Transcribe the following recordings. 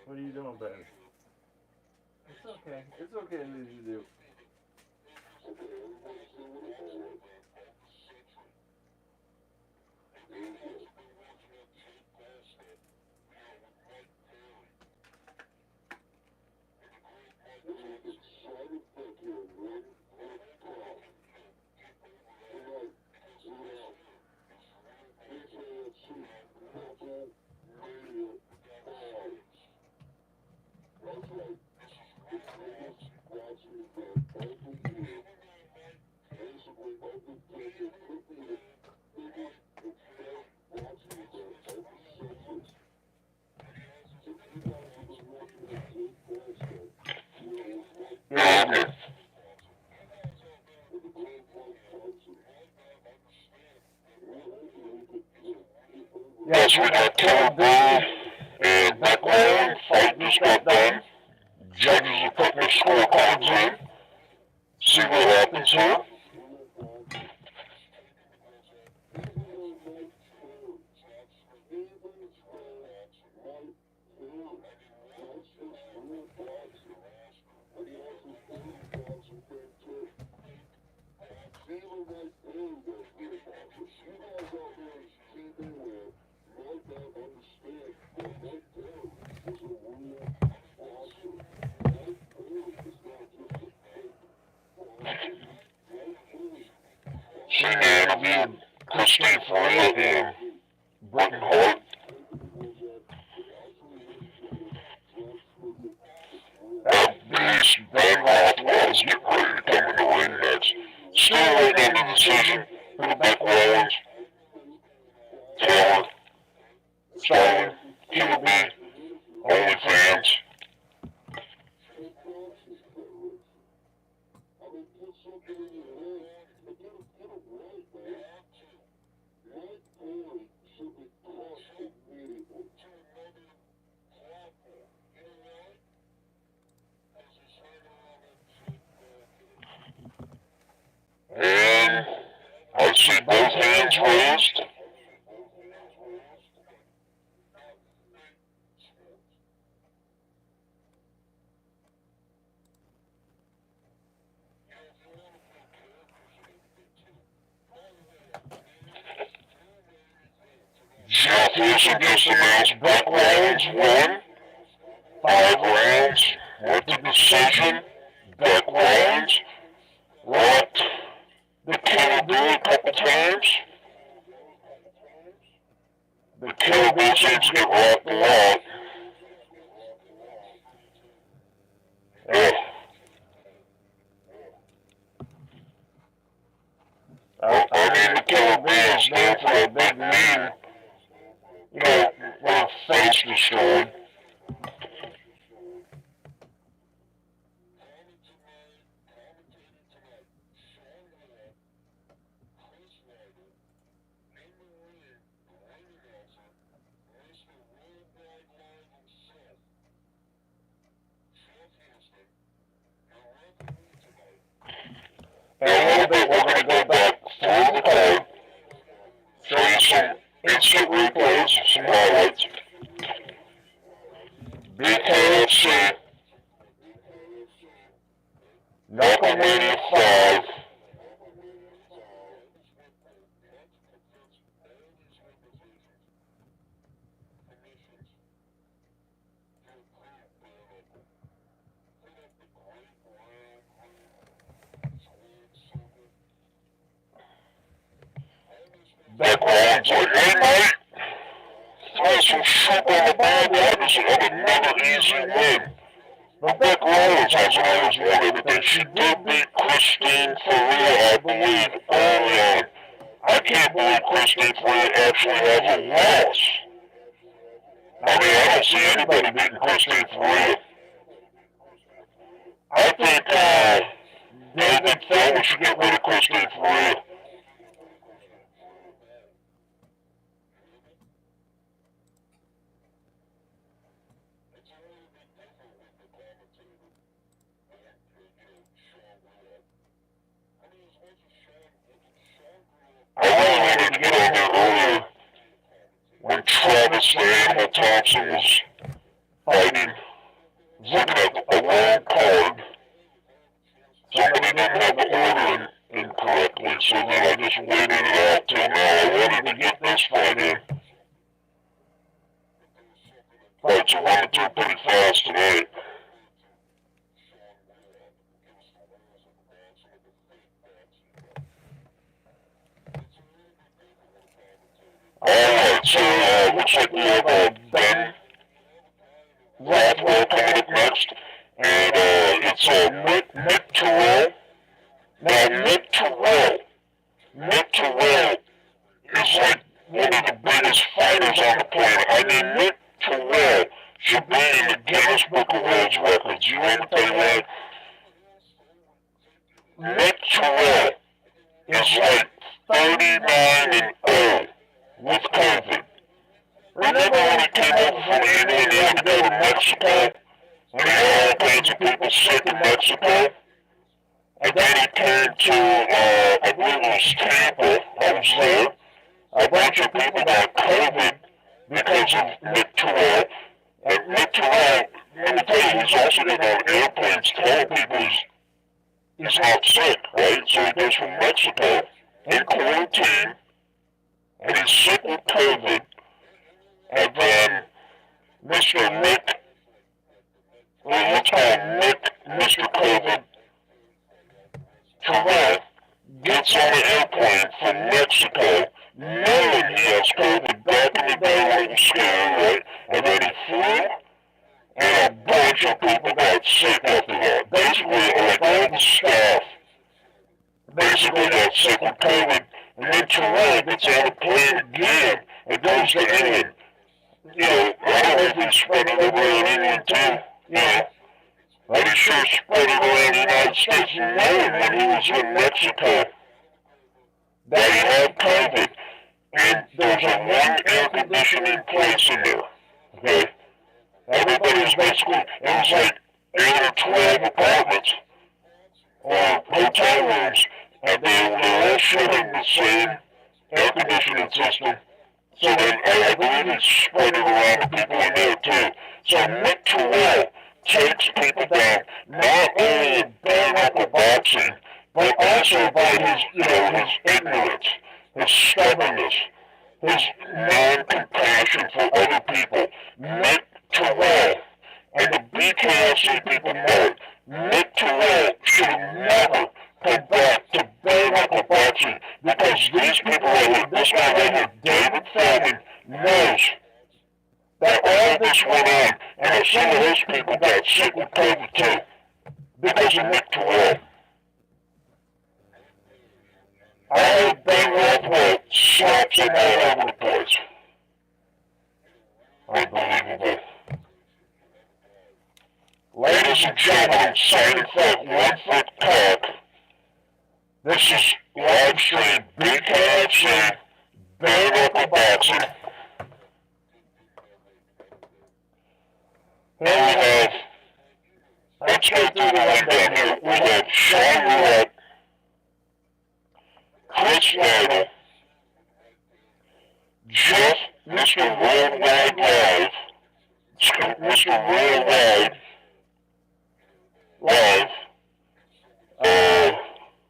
What are you doing, Ben? It's okay. It's okay to do you do. Yes, we got Cody and Rothwell fight just got done. Judges are putting their scorecards in. See what happens here. Christine Ferrill and Britain Hoat. These big Rothwells get ready to come in the ring next. Still waiting on the decision for the back Rawlings. Terrill, Starling, QB, OnlyFans. And I see both hands raised. Jefferson just announced Buck Rawlings won 5 rounds with the decision. Buck Rawlings rocked the Kennedy a couple times. The Kennedy seems to get rocked a lot. face destroyed. In a little bit, we're going to go back through the card, show you some instant replays, some highlights. BKFC KNUCKLEMANIA 5. That Rawlings like, hey mate, throw some soup on the barbed wire. This is another easy win. But Beck Rawlings hasn't always won everything. She did beat Christine Faria, I believe, early on. I can't believe Christine Faria actually has a loss. I mean, I don't see anybody beating Christine Faria. I think David Feldman should get rid of Christine Faria. I really wanted to get on there earlier when Travis the Animal Thompson was fighting. I was looking at a wrong card. Somebody didn't have the order incorrectly, so then I just waited it out till now. I wanted to get this fight in. Fights are running through pretty fast tonight. Alright, so looks like we have Ben Rothwell coming up next, and it's Mick Terrill. Now Mick Terrill is like one of the biggest fighters on the planet. I mean, Mick Terrill should be in the Guinness Book of World Records. You understand that? Mick Terrill is like 39-0 with COVID. Remember when he came over from England and he had to go to Mexico? When he had all kinds of people sick in Mexico? And then he came to, I believe it was Tampa. I was there. A bunch of people got COVID because of Mick Terrill. And Mick Terrill, let me tell you, he's also getting on airplanes telling people he's not sick, right? So he goes from Mexico in quarantine, and he's sick with COVID, and then Mr. Mick, well, let's call him Mick, Mr. COVID Terrill, gets on an airplane from Mexico, knowing he has COVID back in the day when it was scary, right? And then he flew, and a bunch of people got sick after that. Basically, like all the staff basically got sick with COVID. And then Terrill gets on a plane again and goes to England. You know, I don't know if he spread it over in England too, you know. But he sure spread it around the United States, knowing when he was in Mexico that he had COVID. And there's a one air conditioning place in there, okay? Everybody was basically, it was like 8 or 12 apartments or hotel rooms, and they were all sharing the same air conditioning system. So then I believe he spread it around the people in there too. So Mick Terrill takes people down, not only in bare knuckle boxing, but also by his, you know, his ignorance, his stubbornness, his non-compassion for other people. Mick Terrill, and the BKFC people know it, Mick Terrill should have never come back to bare knuckle boxing, because these people right here, this guy right here, David Feldman, knows that all this went on, and that some of his people got sick with COVID too, because of Mick Terrill. I heard Ben Rothwell slaps him all over the place. Unbelievable. Ladies and gentlemen, I'm signing for that 1 foot cock. This is live stream BKFC Knuckle Boxing. Here we have, let's go through the rundown here. We have Sean Root, Chris Lytle, Jeff, Mr. Worldwide Live, Mr. Worldwide Live.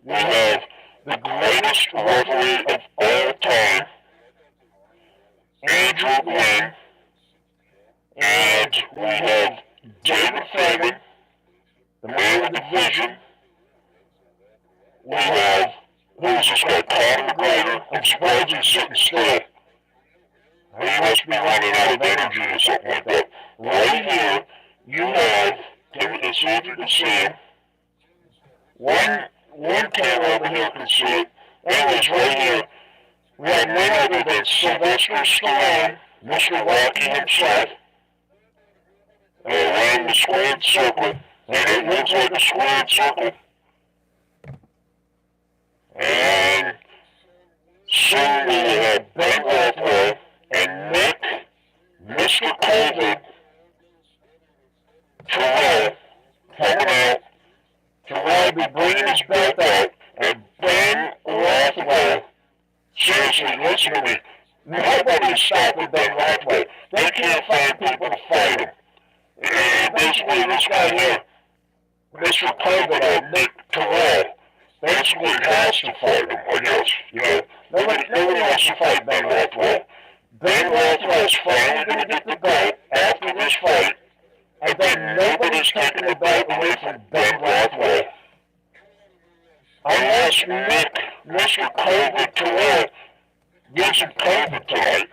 We have the greatest referee of all time, Andrew Wynn, and we have David Freeman, the man of the vision. We have, who's this guy, Conor McGregor. I'm surprised he's sitting still. He must be running out of energy or something like that. Right here, you have, let's see if you can see him. One camera over here can see it. Anyways, right here, we have none other than Sylvester Stallone, Mr. Rocky himself, around the squared circle, and it looks like a squared circle. And soon we will have Ben Rothwell and Mick, Mr. Cody, Terrill, coming out. Terrill will be bringing his belt out, and Ben Rothwell. Seriously, listen to me. Nobody's stopping Ben Rothwell. They can't find people to fight him. Basically, this guy here, Mr. Cody, Mick Terrill, basically has to fight him, I guess. You know, nobody wants to fight Ben Rothwell. Ben Rothwell's finally going to get the belt after this fight, and then nobody's taking the belt away from Ben Rothwell. Unless Mick, Mr. COVID Terrill, gives him COVID tonight.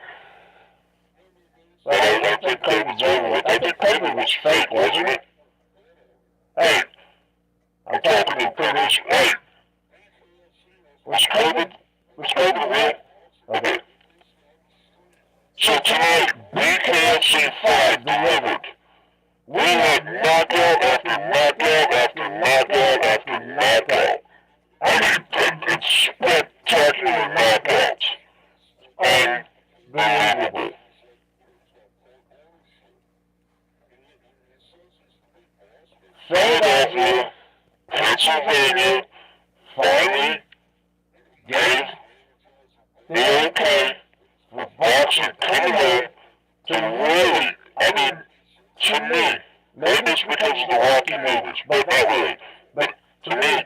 But I don't think COVID's over with. I think COVID was fake, wasn't it? Hey, I'm talking to producer. Hey, was COVID real? Okay. So tonight, BKFC 5 delivered. We had knockout after knockout after knockout after knockout. I mean, it's spectacular knockouts. Unbelievable. Philadelphia, Pennsylvania, finally gave the okay for boxing coming home to really, I mean, to me, maybe it's because of the Rocky movies, but not really. But to me,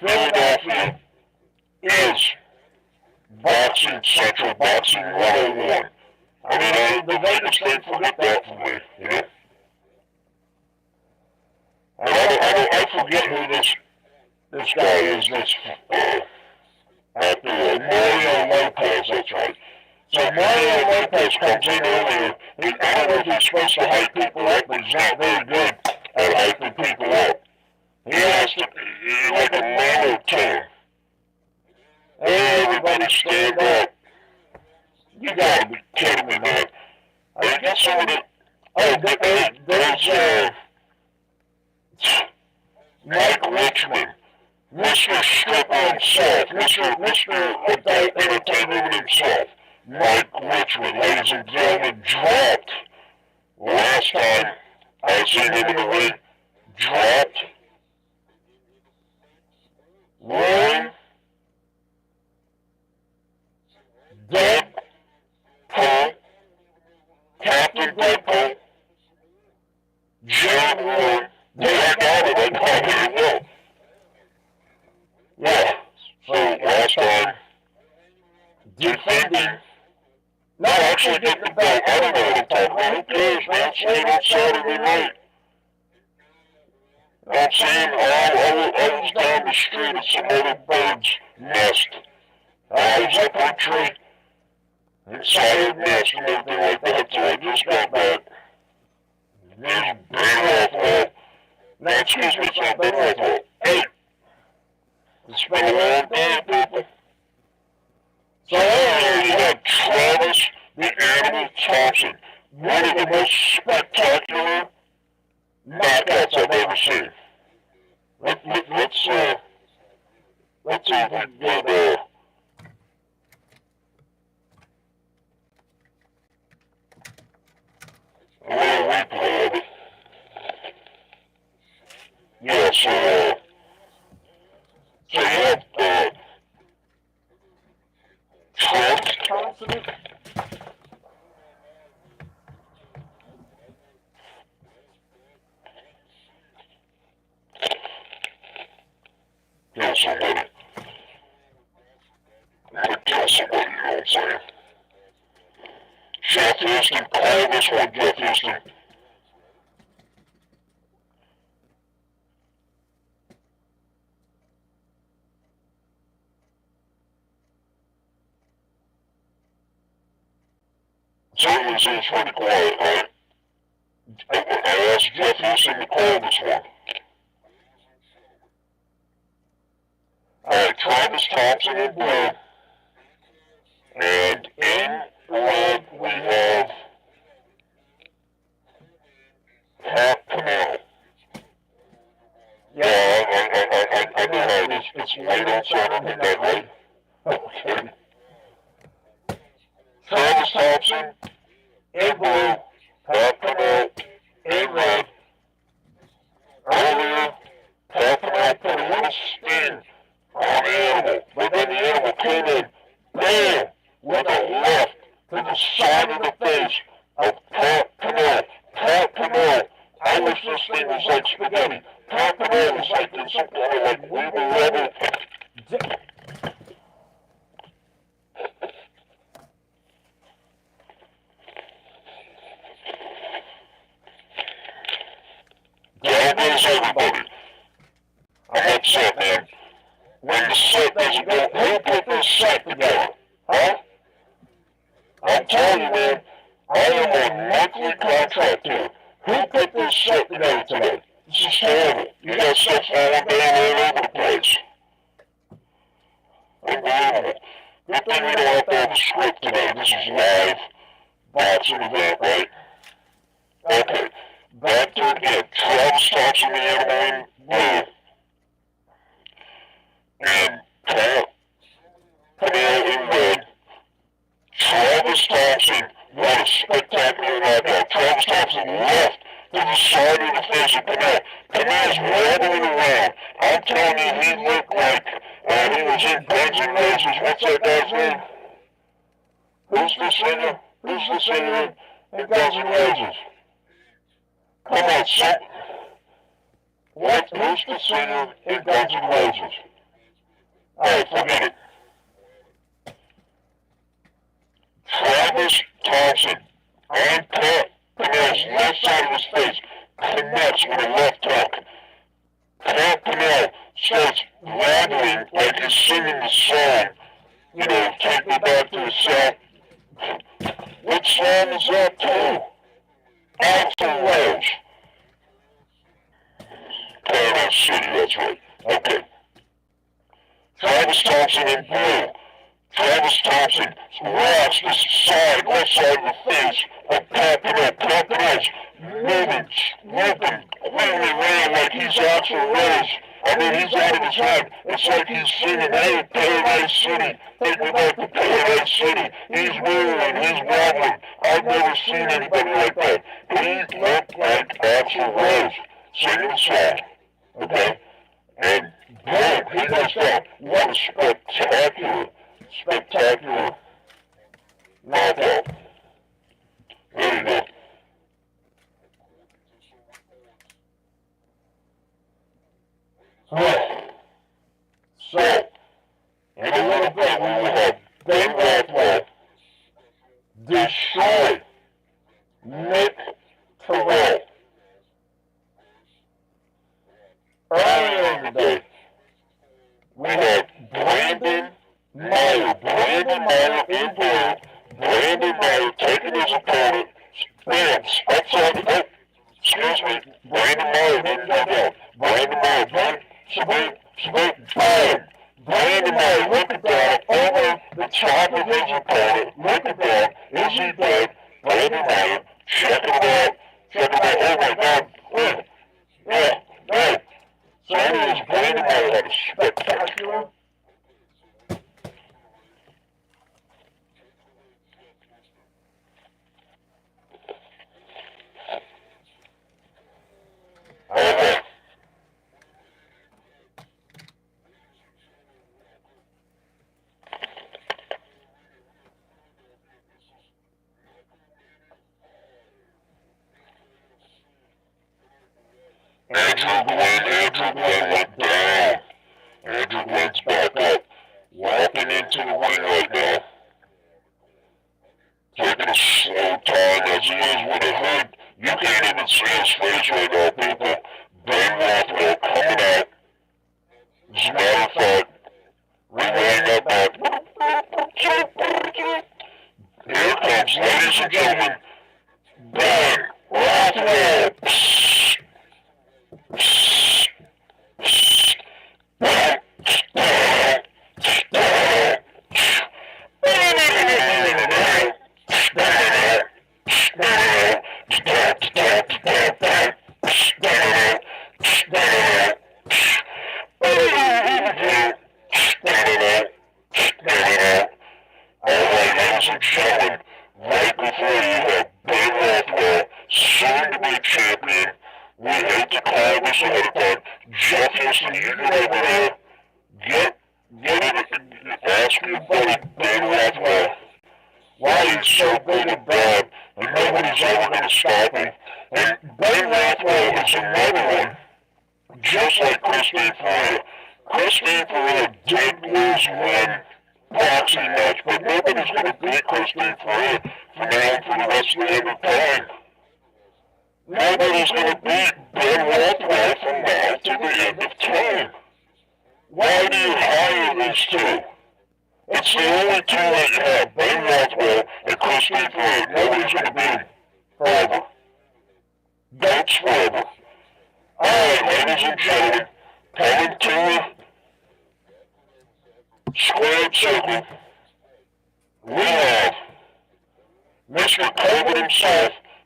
Philadelphia is boxing central, boxing 101. I mean, the Vegas thing, forget that for me, you know. I forget who this guy is, this actor, Mario Lopez, that's right. So Mario Lopez comes in earlier. I don't know if he's supposed to hype people up, but he's not very good at hyping people up. He has to, like a monotone. Hey, everybody stand up. You gotta be kidding me, man. I guess some of the, there's, Mike Richmond, Mr. Stripper himself, Mr. Adult Entertainment himself, Mike Richmond, ladies and gentlemen, dropped. Last time I seen him in the ring, dropped. Roy, Deadpool, Captain Deadpool, John Warren. Yeah, I got it well. Yeah, so last time, defending, not actually getting the belt. I don't know what I'm talking about. Who cares, man? See it on Saturday night. I'm saying I was down the street at some other bird's nest. I was up on a tree, inside a nest and everything like that, so I just got back. There's Ben Rothwell. Now, excuse me, it's not Ben Rothwell. Hey, it's been a long day, people. So earlier you had Travis the Animal Thompson, one of the most spectacular knockouts I've ever seen. Let's see if we can get a little replay of it. Yeah, so you have Thompson. kill somebody. Kill somebody, you know what I'm saying? Jeff Houston, call this one, Jeff Houston. Certainly seems pretty quiet, right? I asked Jeff Houston to call this one. Alright, Travis Thompson in blue. And in red we have Pannell. Yeah, I know how it is. It's late outside on midnight, right? Okay. Travis Thompson in blue, Pannell in red. Earlier, Pannell put a little spin on the animal, but then the animal came in, bam, with a left to the side of the face of Pannell. Pannell, I wish this thing was like spaghetti. Pannell was like in some kind of like weevil level. Down goes everybody. I'm upset, man. When the set doesn't go, who put this set together? Huh? I'm telling you, man, I am on monthly contract here. Who put this set together tonight? This is terrible. You got stuff falling down all over the place. Unbelievable. Good thing we don't have to have a script today. This is live boxing event, right? Okay. Back to it again. Travis Thompson, the animal in blue. And Pannell in red. Travis Thompson, what a spectacular knockout. Travis Thompson left to the side of the face of Pannell. Pannell's wobbling around. I'm telling you, he looked like he was in Guns N' Roses. What's that guy's name? Who's the singer? Who's the singer in Guns N' Roses? Come on, son. Who's the singer in Guns N' Roses? Alright, forget it. Travis Thompson on Pannell's left side of his face connects with a left hook. Pannell starts wobbling like he's singing the song. You know, Take Me Back to the South. What song is that too? Alvarez. Kaine City, that's right. Okay. Travis Thompson in blue. Travis Thompson rocks the side, left side of the face of Pannell. Pannell's moving clearly around like he's actual raised. I mean, he's out of his head. It's like he's singing, hey, Paradise City, take me back to Paradise City. He's whirling, he's wobbling. I've never seen anybody like that. He looked like actual raised, singing a song. Okay? And boom, he goes down. What a spectacular knockout. There you go. So, in a little bit, we will have Ben Rothwell destroy Mick Terrill. Earlier in the day, we had Brandon Meyer in blue, Brandon Meyer taking his opponent, bam, upside the head. Excuse me, Brandon Meyer didn't go down. Brandon Meyer, bam, Brandon Meyer looking down over the top of his opponent, looking down, is he dead? Brandon Meyer, check him out, oh my God, Andrew Glenn went down. Andrew Glenn's back up, walking into the ring right now. Taking a slow time as he is with a hood. You can't even see his face right now, people. Ben Rothwell coming out. As a matter of fact, relaying that back. Here comes, ladies and gentlemen, Ben Rothwell.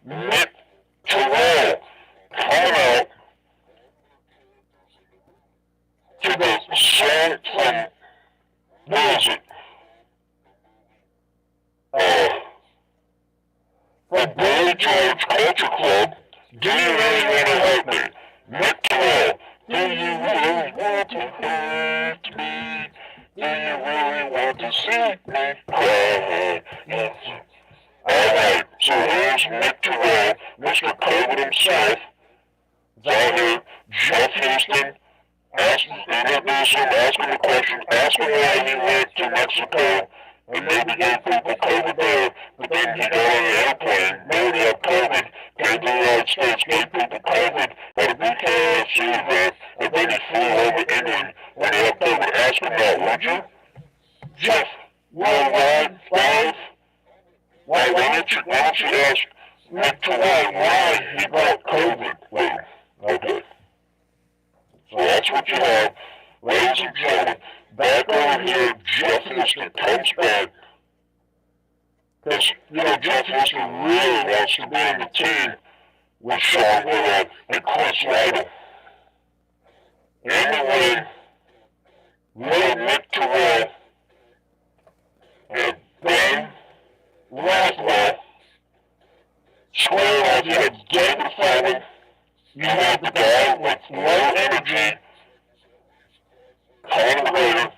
Mick, Terrill, coming out to the song from, what is it? From Billy George Culture Club, Do You Really Want to Hurt Me? Mick Terrill, do you really want to hurt me? Do you really want to see me cry? Yes. Alright, so here's Mick Terrill, Mr. COVID himself, down here, Jeff Houston, introducing, asking the question, asking why he went to Mexico, and maybe gave people COVID there, but then he got on an airplane, maybe had COVID, came to the United States, gave people COVID, had a BKFC event, and then he flew over England when he had COVID. Ask him that, would you? Jeff, worldwide, live? Why don't you ask Mick Terrill why he got COVID with him? Okay. So that's what you have, ladies and gentlemen. Back over here, Jeff Houston comes back. Because, Jeff Houston really wants to be on the team with Sean Woodard and Chris Lytle. In the ring, little Mick Terrill and Ben Rothwell. Square off, you had David Feldman. You had the guy with low energy, Conor McGregor.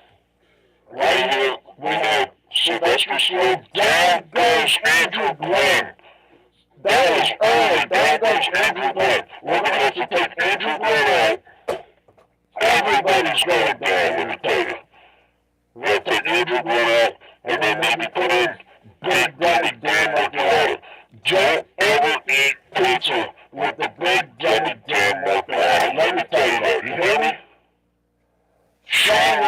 Right here, we have Sylvester Stallone. Down goes Andrew Glenn. That was early. Down goes Andrew Glenn. We're going to have to take Andrew Glenn out. Everybody's going down, let me tell you. We're going to take Andrew Glenn out, and then maybe put in Big Daddy Dan Marcolata. Don't ever eat pizza with the Big Daddy Dan Marcolata. Let me tell you that. You hear me? Sean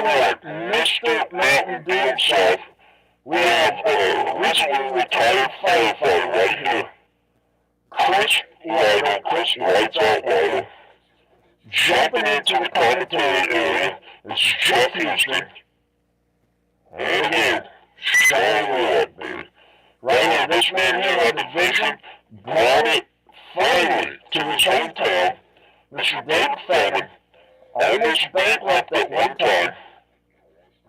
Woodard, Mr. Mountain Dew himself. We have a recently retired firefighter right here. Chris Lights Out Lytle. Jumping into the commentary area is Jeff Houston. And again, Sean Woodard, baby. Right here, this man here had the vision, brought it finally to his hometown. Mr. David Feldman, almost bankrupt at one time,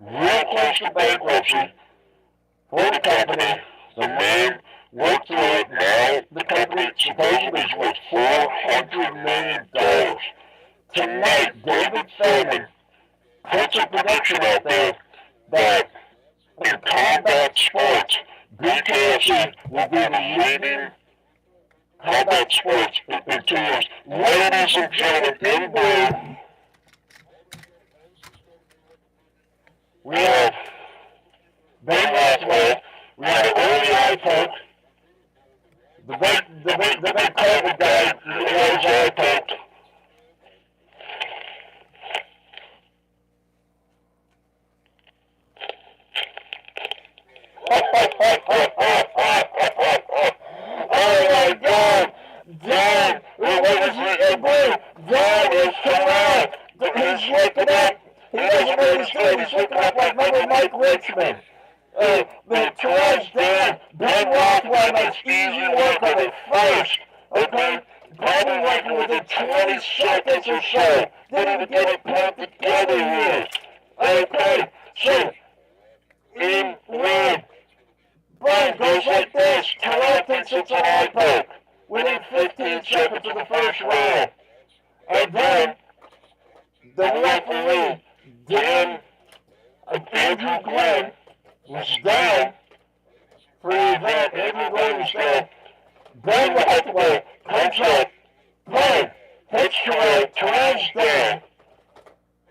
real close to bankruptcy for the company. The man worked through it. Now the company supposedly is worth $400 million. Tonight, David Feldman puts a prediction out there that in combat sports, BKFC will be the leading combat sports in 2 years. Ladies and gentlemen, in blue, we have Ben Rothwell, we have early eye poke, the big COVID guy, the wears eye poke. Oh my God! Dan! What is he in blue? Dan is Terrill! He's looking up! He doesn't know his name. He's looking up like, remember Mike Richmond? The Terrill's Dan. Ben Rothwell makes easy work of it first. Okay? Probably working within 20 seconds or so. Didn't even get it put together here. Okay, so, in red. Brian goes like this. Terrill thinks it's an eye poke within 15 seconds of the first round. And then, the referee, Andrew Glenn, was down for the event. Andrew Glenn was down. Ben Rothwell comes up, boom, hits Terrill. Terrill's down.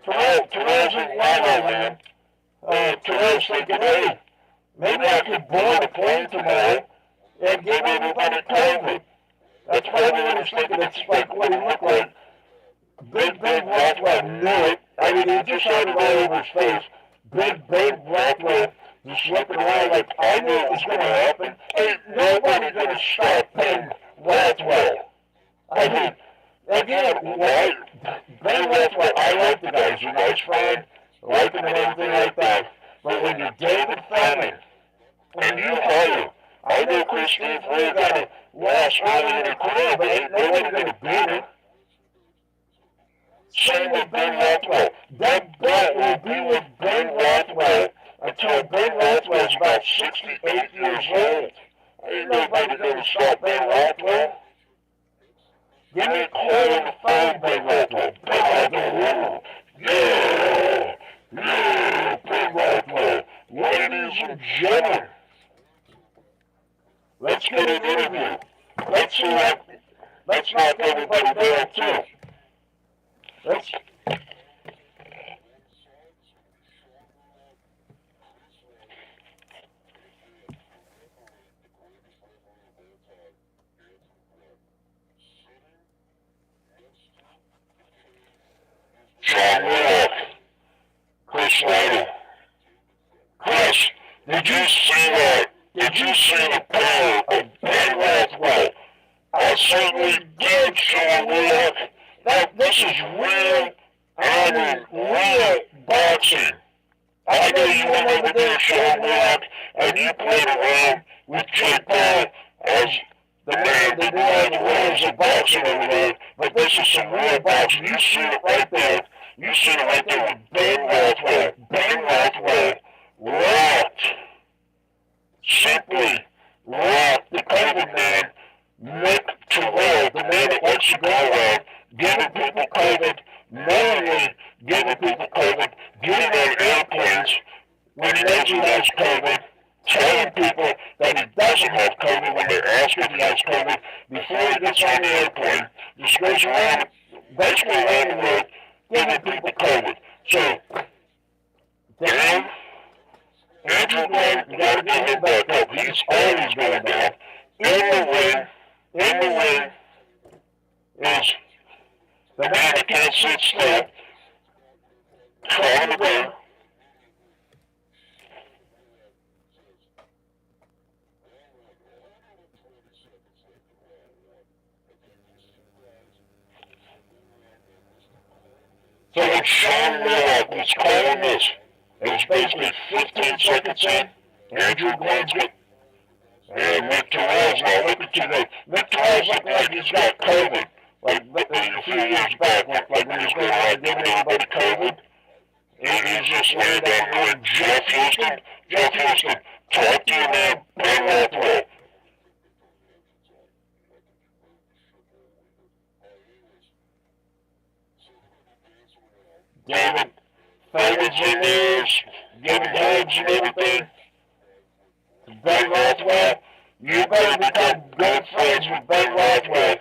Terrill's in La La Land. Terrill's thinking, hey, maybe I could board a plane tomorrow and give everybody COVID. That's probably what he's thinking. It's like what he looked like. Big Rothwell knew it. I mean, he just had it all over his face. Big Rothwell just looking around like, I knew it was going to happen. Ain't nobody going to stop Ben Rothwell. I mean, again, Ben Rothwell, I like the guy. He's a nice friend. I like him and everything like that. But when you're David Feldman, and you hire, I know Christine Free got a loss early in her career, but ain't nobody going to beat her. Same with Ben Rothwell. That bet will be with Ben Rothwell until Ben Rothwell's about 68 years old. Ain't nobody going to stop Ben Rothwell. Give me a call on the phone, Ben Rothwell. Ben Rothwell. Yeah! Yeah, Ben Rothwell. Ladies and gentlemen, let's get an interview. Let's knock everybody down too. Let's... John Willock, Chris Slater. Chris, did you see that? Did you see the power of Ben Rothwell? I certainly did, Sean Willock. This is real, I mean, real boxing. I know you went over there, Sean Willock, and you played around with Jake Paul as the man that knew all the rules of boxing over there, but this is some real boxing. You see it right there. You see it right there with Ben Rothwell. Ben Rothwell rocked, simply rocked the COVID man, Mick Terrill, the man that likes to go around giving people COVID, knowingly giving people COVID, getting on airplanes when he knows he has COVID, telling people that he doesn't have COVID when they ask if he has COVID before he gets on the airplane. Just goes around, basically around the world, giving people COVID. So, Dan, Andrew Glenn, you gotta get him back up. He's always going down. In the ring is the man that can't sit still, Conor McGregor. So when Sean Willock was calling this, it was basically 15 seconds in, Andrew Glenn's good, and Mick Terrill's not looking too good. Mick Terrill's looking like he's got COVID. Like a few years back, like when he was going around giving everybody COVID, he's just laying down going, Jeff Houston, talk to your man, Ben Rothwell. David Feldman's in there, giving hugs and everything. Ben Rothwell, You better become good friends with Ben Rothwell.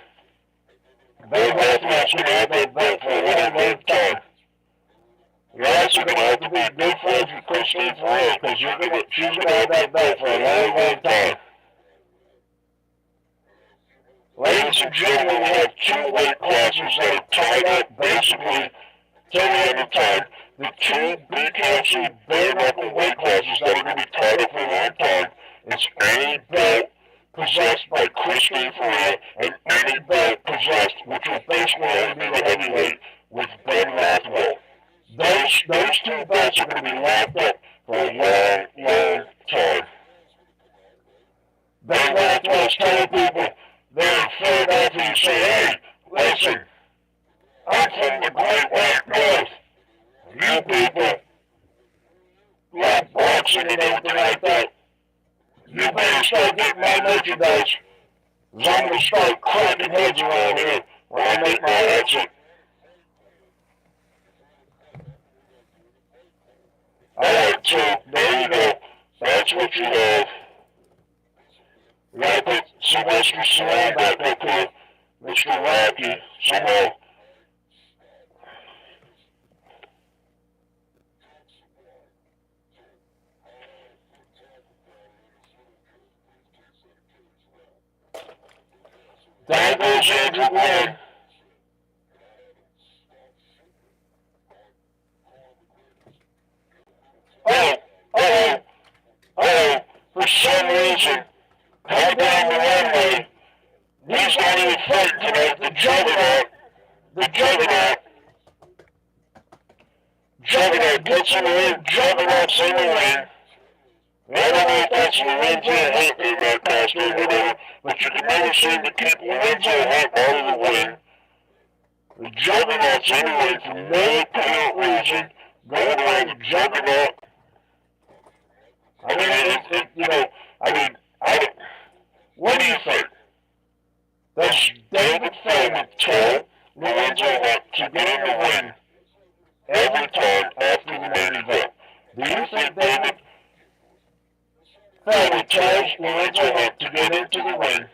Ben Rothwell's going to have that belt for a long, long time. You're also going to have to be good friends with Christine Ferrer, because she's going to have that belt for a long, long time. Ladies and gentlemen, we have two weight classes that are tied up basically till the end of time. The two BKFC bare knuckle weight classes that are going to be tied up for a long time. It's any belt possessed by Christine Ferrer and any belt possessed, which will basically only be the heavyweight, with Ben Rothwell. Those two belts are going to be locked up for a long, long time. Ben Rothwell's telling people they're in Philadelphia and say, hey, listen, I'm from the Great White North. You people love boxing and everything like that. You better start getting my merchandise, because I'm going to start cracking heads around here when I make my exit. Alright, so there you go. That's what you have. We gotta put Sylvester Stallone back up here. Mr. Rocky, somehow. There goes Andrew Glenn. For some reason, come down the runway, he's not even fighting tonight. The Juggernaut gets in the ring, Juggernaut's in the ring. I don't know if that's Lorenzo Hunt in that costume or whatever, but you can never seem to keep Lorenzo Hunt out of the ring. The Juggernaut's in the ring for no apparent reason, going around the Juggernaut. What do you think? Does David Feldman tell Lorenzo Hunt to get in the ring every time after the main event? Do you think David Feldman tells Lorenzo Hunt to get into the ring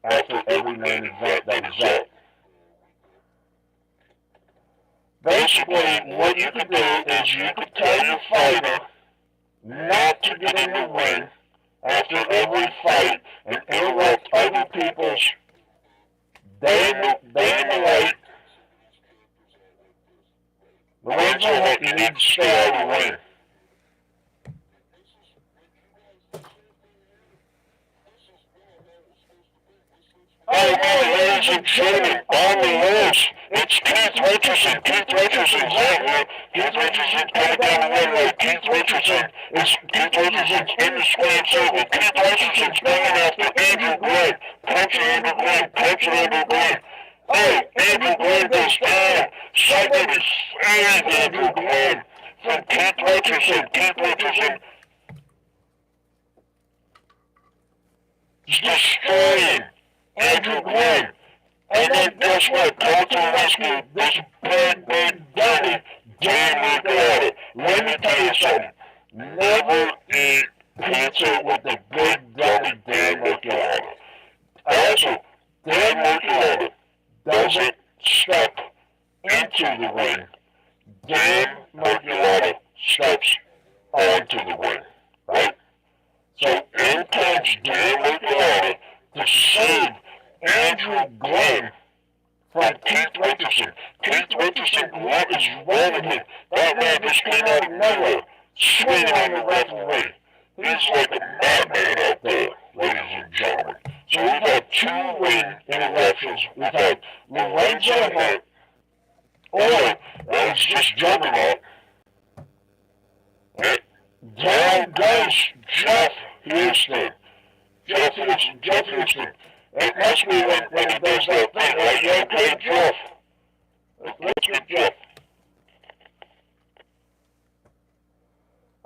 after every main event that is out? Basically, what you could do is you could tell your fighter not to get in the ring after every fight and interrupt other people's day in the light. Lorenzo Hunt, you need to stay out of the ring. Oh, well, ladies and gentlemen, on the loose, it's Keith Richardson. Keith Richardson's out here. Keith Richardson's coming down the runway. Keith Richardson's in the square circle. Keith Richardson's going after Andrew Glenn. Punching Andrew Glenn. Oh, Andrew Glenn goes down. Somebody save Andrew Glenn from Keith Richardson. Keith Richardson is destroying Andrew Glenn. And then guess what? Come to the rescue, this big dirty Dan McGregor. Let me tell you something. Never eat pizza with the big dirty Dan McGregor. Also, Dan McGregor doesn't step into the ring. Dan McGregor steps onto the ring. Right? So in comes Dan McGregor to save Andrew Glenn from Keith Richardson. Keith Richardson, what is wrong with him? That man just came out of nowhere, swinging on the referee. He's like a madman out there, ladies and gentlemen. So we've had two ring interruptions. We've had Lorenzo Hunt, or it's just Juggernaut. And down goes Jeff Houston. Jeff Houston. It must be when he does that thing, right? You okay, Jeff? Let's get Jeff.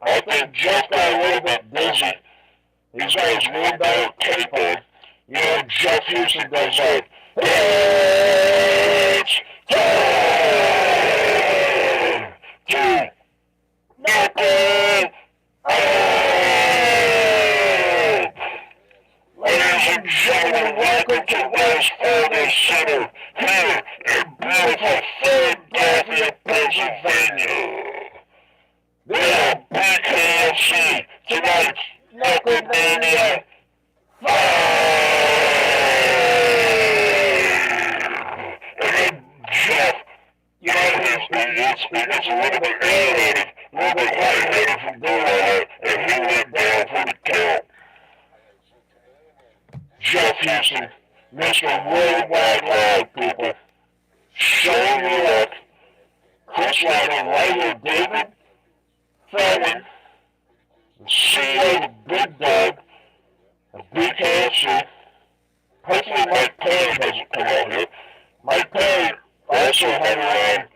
I think Jeff got a little bit dizzy. He's got his $1 cape on. You know, Jeff Houston does that. It's time to knuckle up. Trade Center here in beautiful Philadelphia, Pennsylvania. They are BKFC tonight's KNUCKLEMANIA 5. And then Jeff, you know, he gets a little bit aerated, a little bit lightheaded from doing all that, and he went down for the count. Jeff Houston, Mr. Worldwide Live, people. Showing you up. Chris Ryder, right here, David Feldman, the CEO of Big Dog, of BKFC. Hopefully Mike Pague doesn't come out here. Mike Pague also hung around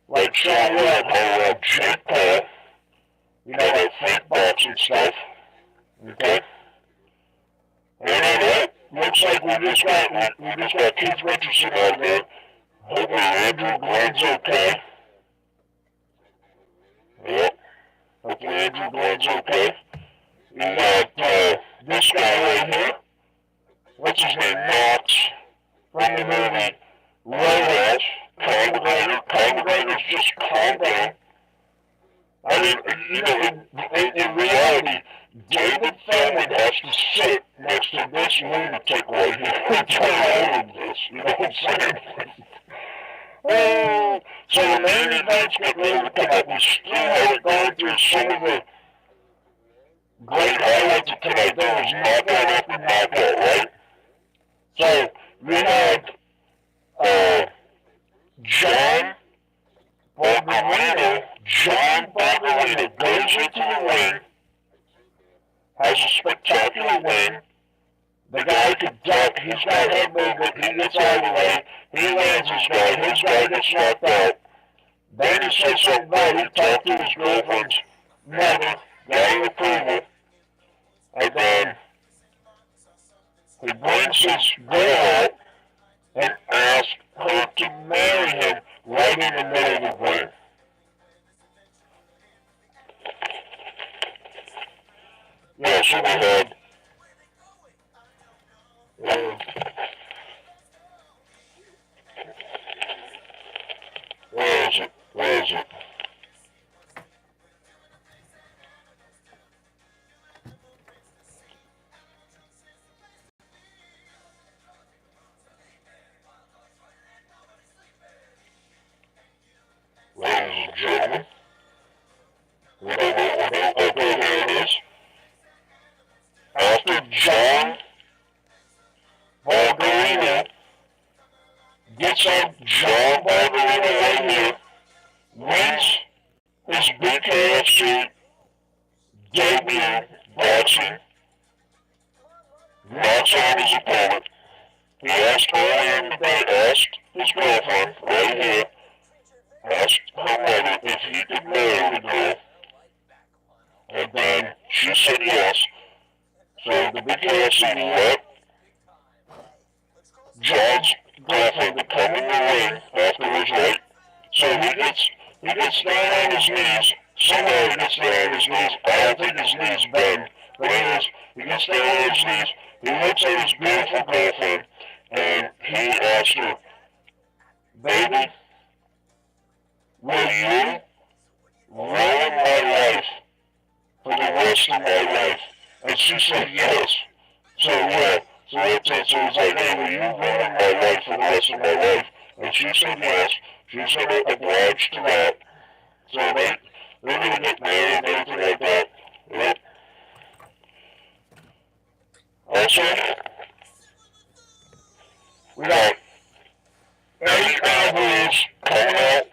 like Sean Webb hung around Jake Paul. You know, that fake boxing stuff. Okay? And looks like we just got Keith Richardson out there. Hopefully Andrew Glenn's okay. Yep. Hopefully Andrew Glenn's okay. We got this guy right here. What's his name? Knox. From the movie Rawlings. Conor McGregor. Conor McGregor's just calm down. I mean, you know, in reality, David Feldman has to sit next to this lunatic right here and try all of this. You know what I'm saying? Oh, so the main event's getting ready to come up. We still haven't gone through some of the great highlights of tonight. There was knockout after knockout, right? So we had John Garbarino goes into the ring, has a spectacular win. The guy could duck, he's got head movement, he gets out of the way, he lands his guy gets knocked out. Then he says something about he talked to his girlfriend's mother, got her approval, and then he brings his girl out and asks her to marry him right in the middle of the ring. Yeah, so we had where is it? Ladies and gentlemen, okay, here it is. After John Garbarino gets on John Garbarino right here, wins his BKFC debut boxing, knocks out his opponent. He asked earlier in the day, asked his girlfriend right here, asked her mother if he could marry the girl, and then she said yes. So the BKFC let John's girlfriend to come in the ring after his right. So he gets down on his knees. Somehow he gets down on his knees. I don't think his knees bend, but he gets down on his knees. He looks at his beautiful girlfriend, and he asks her, "Baby, will you ruin my life for the rest of my life?" And she said yes. So that's it. So he's like, "Hey, will you ruin my life for the rest of my life?" And she said yes. She said obliged to that. So they're going to get married and everything like that. Right? Also, we got Eddie Alvarez coming out.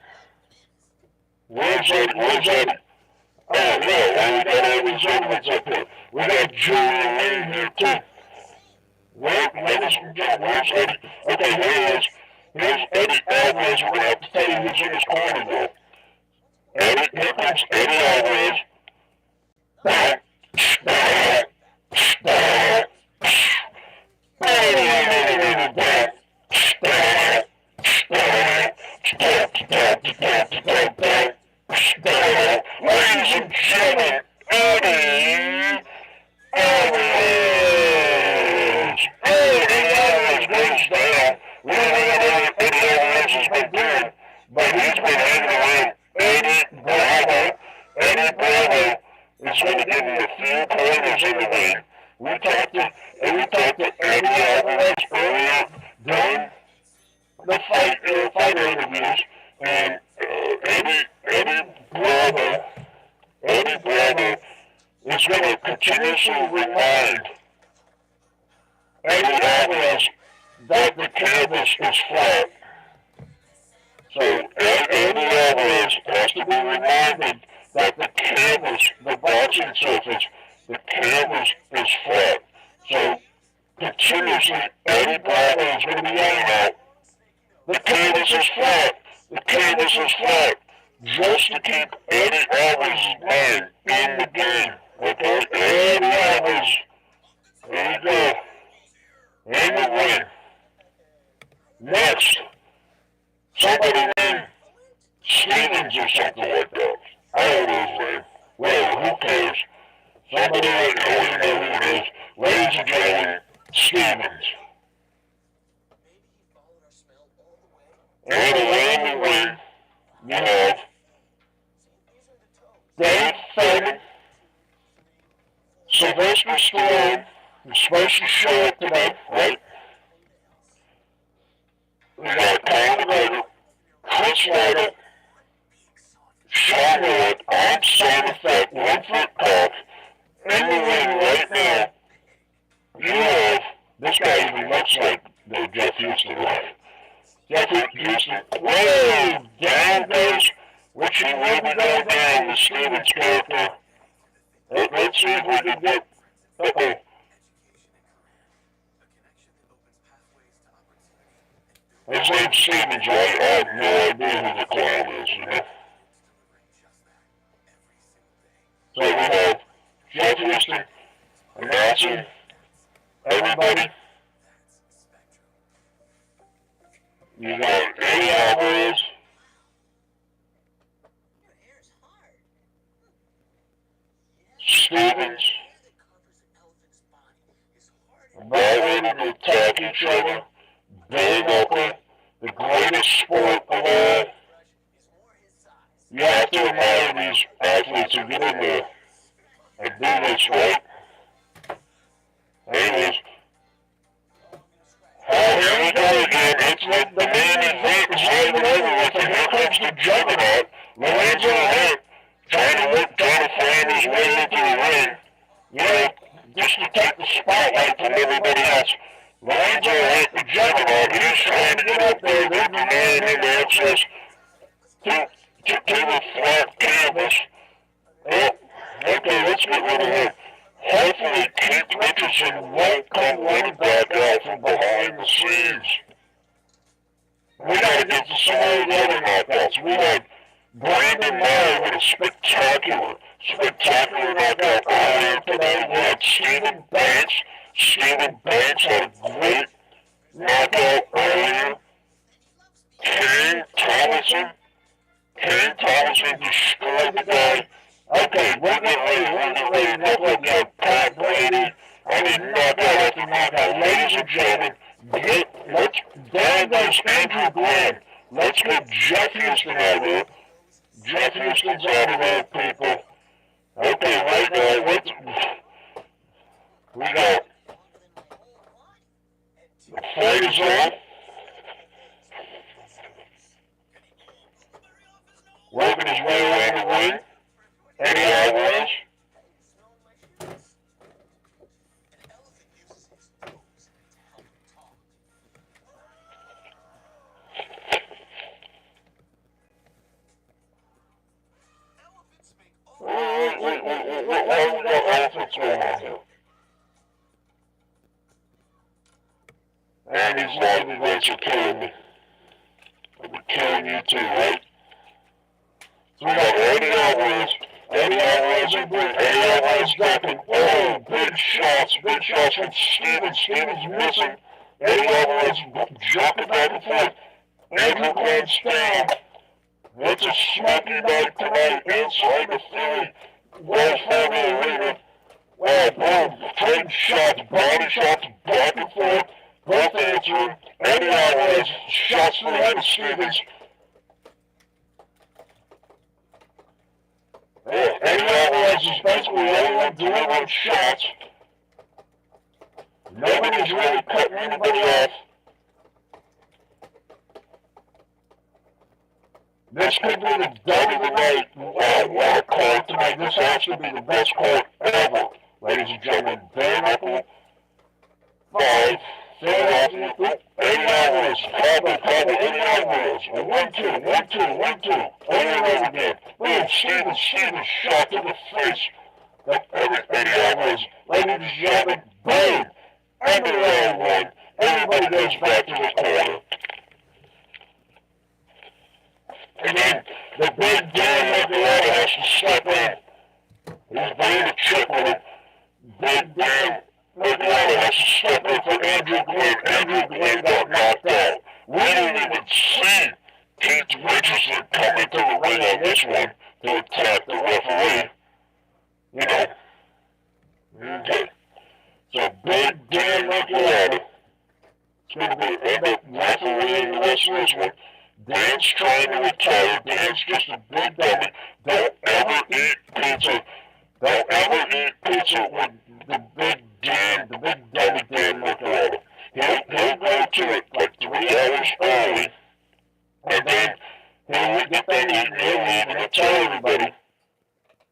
Where's Eddie? Oh, yeah, we got all these other ones up here. We got Julian Lane here, too. Where's Eddie? Okay, here's Eddie Alvarez. We're going to have to tell you who's in his corner, though. Here comes Eddie Alvarez. Ladies and gentlemen, Eddie Alvarez. Eddie Alvarez goes down. We don't know what Eddie Alvarez has been doing, but he's been hanging around Eddie Bravo. Eddie Bravo is going to give you a few pointers in the ring. We talked to Eddie Alvarez earlier during the fighter interviews, and Eddie Bravo is going to continuously remind Eddie Alvarez that the canvas is flat. So Eddie Alvarez has to be reminded that the canvas, the boxing surface, the canvas is flat. So continuously Eddie Bravo is going to be yelling out, the canvas is flat, the canvas is flat, just to keep Eddie Alvarez's mind in the game. Okay, Eddie Alvarez, there you go, in the ring. Next, somebody named Stevens or something like that. I don't know his name. Well, who cares? Somebody right now, you know who it is. Ladies and gentlemen, Stevens. And around the ring, you have Dave Feldman, Sylvester Stallone, who's supposed to show up today, right? We got Conor McGregor, Chris Weber, Sean Wood, I'm Simon Fett, 1 foot cock. In the ring right now, you have, this guy even looks like the Jeff Houston guy. Jeff Houston, whoa, down goes, which he will be going down, the Stevens character. Let's see if we can get, uh-oh. His name's Stevens, right? I have no idea who the clown is, you know? So we have Jeff Houston announcing everybody. You got Eddie Alvarez. Stevens. About ready to attack each other. Bare knuckle, the greatest sport of all. You have to admire these athletes who get in there and do this, right? There it is. Oh, here we go again. It's like the main event is not even over with, and here comes the juggernaut, Lorenzo Hart, trying to find his way into the ring. You know, just to take the spotlight from everybody else. Lorenzo Hart, the juggernaut, he's trying to get up there. They're denying him access to the flat canvas. Oh, okay, let's get rid of him. Hopefully Keith Richardson won't come running back out from behind the scenes. We gotta get to some of the other knockouts. We had Brandon Meyer with a spectacular knockout earlier today. We had Stephen Banks. Stephen Banks had a great knockout earlier. Kaine Tomlinson destroyed the guy. Okay, we're getting ready. Look like we have Pat Brady. I mean, knockout after knockout. Ladies and gentlemen, down goes Andrew Glenn. Let's get Jeff Houston out of here. Jeff Houston's out of there, people. Okay, right now, we got the fight is on. Working his way around the ring. Eddie Alvarez. And these lightweights are killing me. They're killing you too, right? So we got Eddie Alvarez ducking. Oh, big shots from Stevens. Stevens missing. Eddie Alvarez jumping back and forth. Andrew Glenn's down. It's a smoky night tonight inside the Philly Wells Fargo Arena. Well, boom, trading shots, body shots, back and forth, both answering. Eddie Eddie Alvarez, shots to the head of Stevens. Yeah, Eddie Alvarez is basically everyone delivering shots. Nobody's really cutting anybody off. This could be the dead of the night. Wow, what a card tonight. This has to be the best card ever. Ladies and gentlemen, bare knuckle. 5. Philadelphia. Eddie Alvarez. Cover, Eddie Alvarez. A 1-2, 1-2, 1-2. Over and over again. Boom, Stevens, shot to the face. Eddie Alvarez. Ladies and gentlemen, boom. Under round 1. Everybody goes back to the corner. And then the big Dan McGregor has to step in. He's playing a trick with it. Big Dan McGregor has to step in for Andrew Glenn. Andrew Glenn got knocked out. We didn't even see Keith Richardson come into the ring on this one to attack the referee. You know. Okay. So Big Dan McGregor is going to be refereeing the rest of this one. Dan's trying to retire. Dan's just a big dummy. Don't ever eat pizza. Don't ever eat pizza with the big Dan, the big dummy Dan McGregor. He'll go to it like 3 hours early, and then he'll get that eating, he'll leave, and he'll tell everybody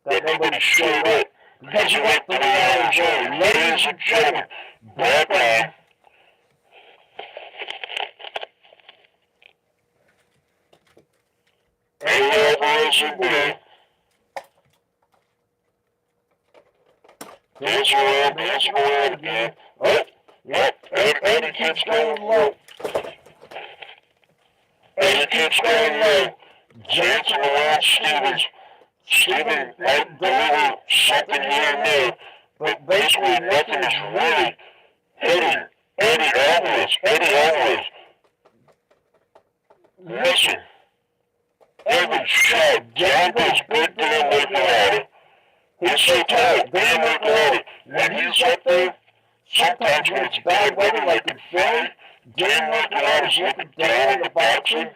that nobody showed up because he went 3 hours early. Ladies and gentlemen, back on. Eddie Alvarez in blue. Dancing around again. Oh, yep, Eddie keeps going low. Eddie keeps going low. Dancing around Stevens. Stevens might deliver something here and there, but basically nothing is really hitting Eddie Alvarez. Eddie Alvarez missing every shot. Down goes Big Dan McGregor. He's so tired. Dan McGregor, when he's up there, sometimes when it's bad weather like in Philly, Dan McGregor's looking down in the boxing,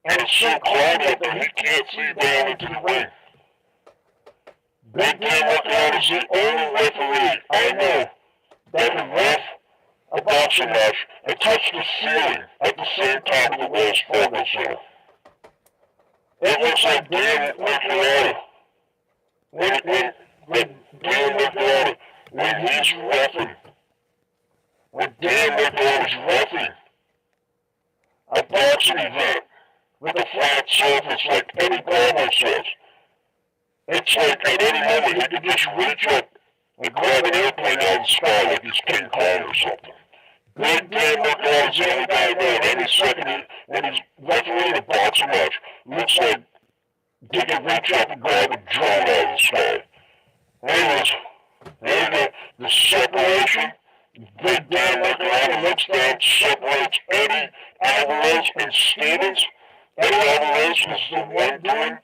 and it's so cloudy up there he can't see down into the ring. Big Dan McGregor's the only referee I know that can ref a boxing match and touch the ceiling at the same time of the Wells Fargo Center. It looks like Dan McGregor, when Dan McGregor, when he's reffing, when Dan McGregor's reffing a boxing event with a flat surface like Eddie Bravo says, it's like at any moment he could just reach up and grab an airplane out of the sky like he's King Kong or something. Big Dan McGregor's the only guy there any second when he's refereeing a boxing match. Looks like he can reach up and grab a drone out of the sky. Anyways, there you go. The separation. Big Dan McGregor looks down, separates Eddie Alvarez and Stevens. Eddie Alvarez is the one doing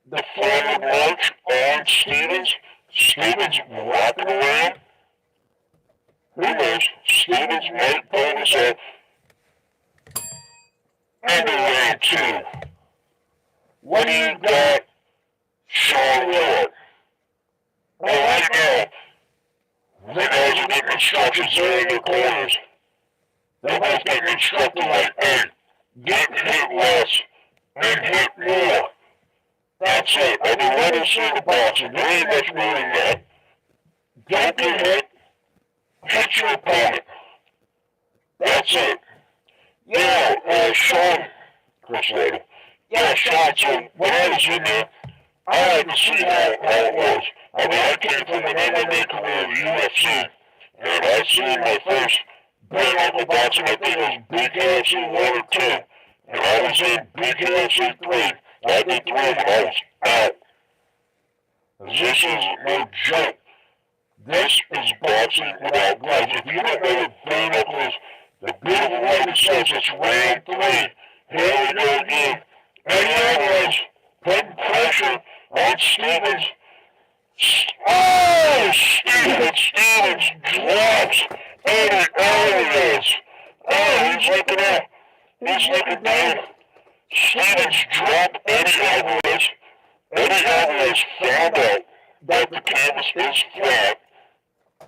the forward march on Stevens. Stevens rocking around. Who knows? Stevens might pull this up. Into round 2. What do you got, Charlotte? Well, right now, the guys are getting instructions there in their corners. They're both getting instructed like, hey, get hit less and hit more. That's it. I mean, let us see the boxing. There ain't much more than that. Don't get hit. Hit your opponent. That's it. Yeah, Sean. Chris Lader. Yeah, Sean, so when I was in there, I had to see how it was. I mean, I came from an MMA career in the UFC, and I seen my first bare knuckle boxing, I think it was BKFC 1 or 2, and I was in BKFC 3. I did 3 and I was out. This is no joke. This is boxing without gloves. If you don't know what bare knuckle is, the beautiful lady says it's round 3. Here we go again. Eddie Alvarez putting pressure on Stevens. Oh, Stevens drops Eddie Alvarez. Oh, he's looking He's looking down. Stevens dropped Eddie Alvarez. Eddie Alvarez found out that the canvas is flat.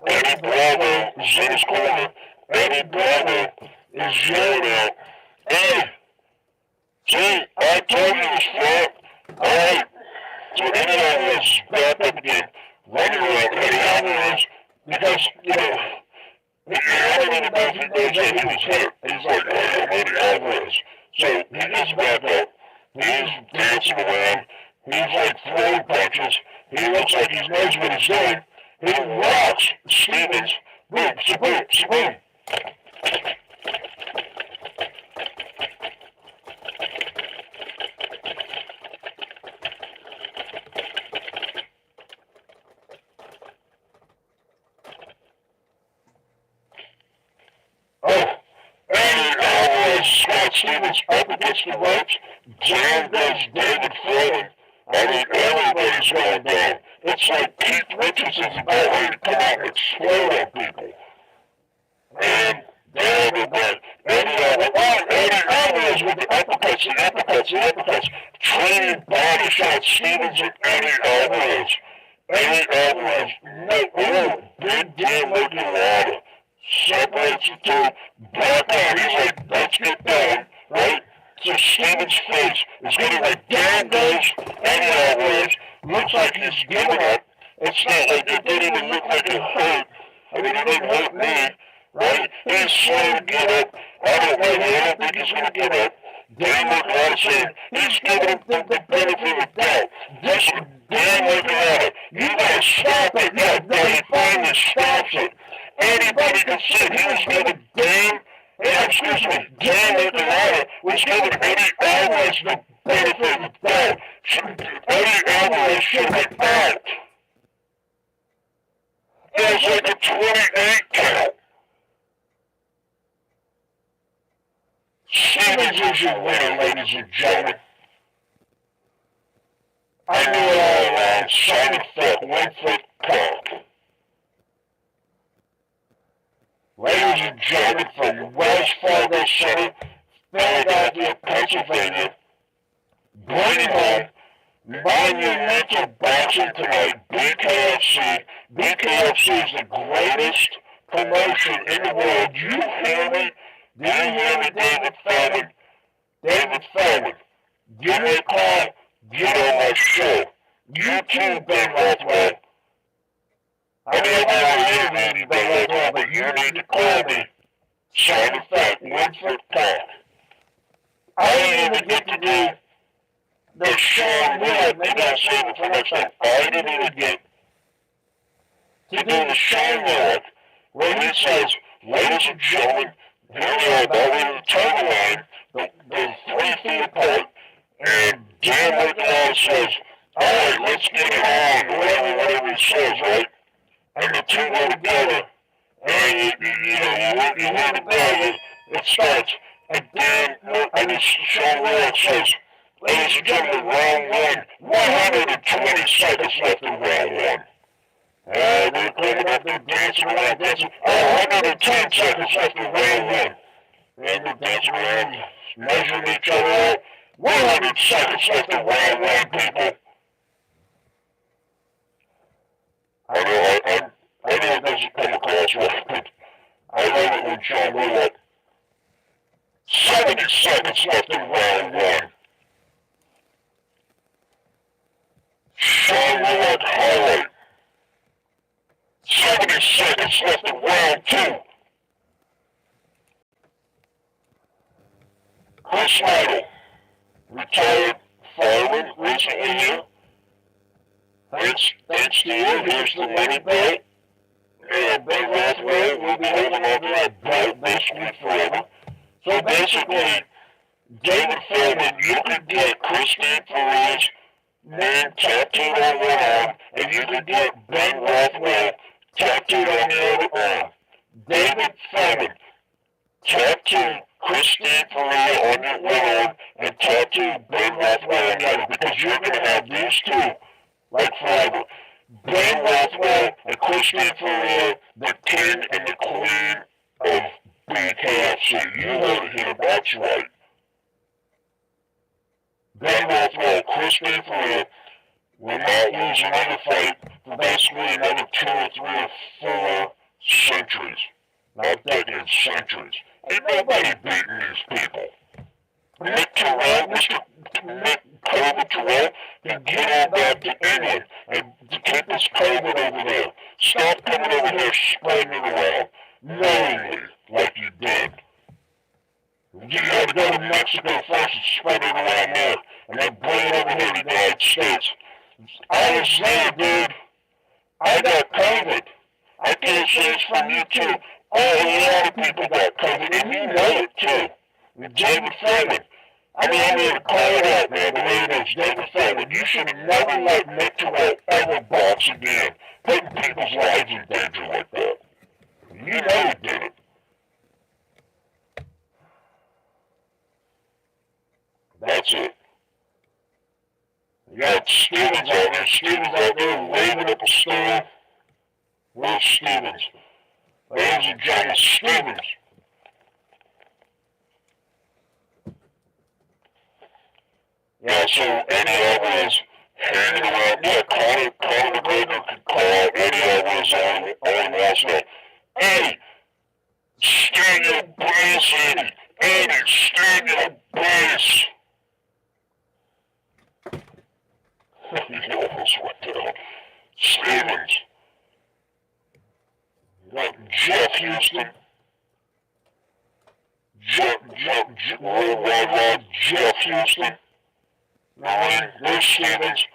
Eddie Bravo is in his corner. Eddie Bravo is yelling out, "Hey, see, I told you it was flat." Alright, so Eddie Alvarez is back up again, running around Eddie Alvarez, because, you know, everyone knows that he was hurt. He's like, "Hey, I'm Eddie Alvarez." So he gets back up, he's dancing around, he's like throwing punches, he looks like he knows what he's doing. He rocks Stevens, boom, shaboom, shaboom. Oh, Eddie Alvarez Scott Stevens up against the ropes. Down goes David Foreman. I mean, everybody's going down. It's like Keith Richardson's about ready to come out and explode on people. And there we go. Eddie Alvarez with the uppercuts, the uppercuts, the uppercuts. Training body shots, Stevens and Eddie Alvarez. Eddie Alvarez, big damn looking ladder. Separates the two, back out. He's like, "Let's get going," right? So Stevens' face is getting like, down goes Eddie Alvarez. Looks like he's giving up. It's not like it didn't even look like it hurt. I mean, it didn't hurt me, right? He's slow to get up. I don't think he's going to get up. Dan McGregor saying he's giving him the benefit of the doubt. This is Dan McGregor. You got to stop it. No, he finally stops it. Anybody can see he was giving Dan McGregor was giving Eddie Alvarez the benefit of the doubt. Eddie Alvarez should have out. It was like a 28 count. Stevens is your winner, ladies and gentlemen. I knew it all along. Side effect, 1 foot cock. Ladies and gentlemen, from Wells Fargo Center, Philadelphia, Pennsylvania, bring it home. Monumental boxing tonight, BKFC. BKFC is the greatest promotion in the world. You hear me? Do you hear me, David Feldman? David Feldman, give me a call. Get on my show. You too, Ben Rothwell. I mean, I've already interviewed you, Ben Rothwell, but you need to call me. Side effect, 1 foot cock. I didn't even get to do the Sean Willard. Maybe I'll save it for next time. I didn't even get to do the Sean Willard, where he says, "Ladies and gentlemen, here we are, about ready to turn the line, the 3 feet apart," and Dan McGregor says, "Alright, let's get it on," whatever he says, right? And the two go together, and you hear the bell, it starts, and Dan, Sean Willard says, "Ladies and gentlemen, round 1, 120 seconds left in round 1. And they're coming up, they're dancing around, 110 seconds left in round 1. And they're dancing around, measuring each other out. 100 seconds left in round 1, people. I know it doesn't come across right, but I love it when Sean Willard. 70 seconds left in round 1. Sean Willard highlight. 70 seconds left in round 2. Chris Lytle, retired fireman recently here. Thanks to you, here's the money belt. Ben Rothwell will be holding on to that belt basically forever. So basically, David Feldman, you could get Christine Faria's name tattooed on one arm, and you could get Ben Rothwell tattooed on the other arm. David Feldman, tattoo Christine Faria on your one arm, and tattoo Ben Rothwell on the other, because you're going to have these two, like forever. Ben Rothwell and Christine Faria, the king and the queen of BKFC. You heard it here, that's right. then Rothwell, Chris Ferguson will not lose another fight for basically another 2 or 3 or 4 centuries. Not decades, centuries. Ain't nobody beating these people. Mick Terrill, Mick COVID Terrill, can get on back to England and to keep his COVID over there. Stop coming over here spreading it around, knowingly, like you did. You gotta go to Mexico first and spread it around there, and then bring it over here to the United States. I was there, dude. I got COVID. I can't say it's from you too. A lot of people got COVID, and you know it too. With David Feldman. I mean, I'm going to call it out, man, the way it is. David Feldman, you should have never let Mick Terrill ever box again, putting people's lives in danger like that. You know he did it. That's it. You got Stevens out there waving up a stool. Where's Stevens? Ladies and gentlemen, Stevens. Yeah, so Eddie Alvarez hanging around. Yeah, Conor McGregor could call out Eddie Alvarez on Rothwell. Eddie, stand your brace, Eddie. Eddie, stand your brace. He almost went down. Stevens. Jeff Houston. Worldwide Jeff Houston. Ryan, there's Stevens.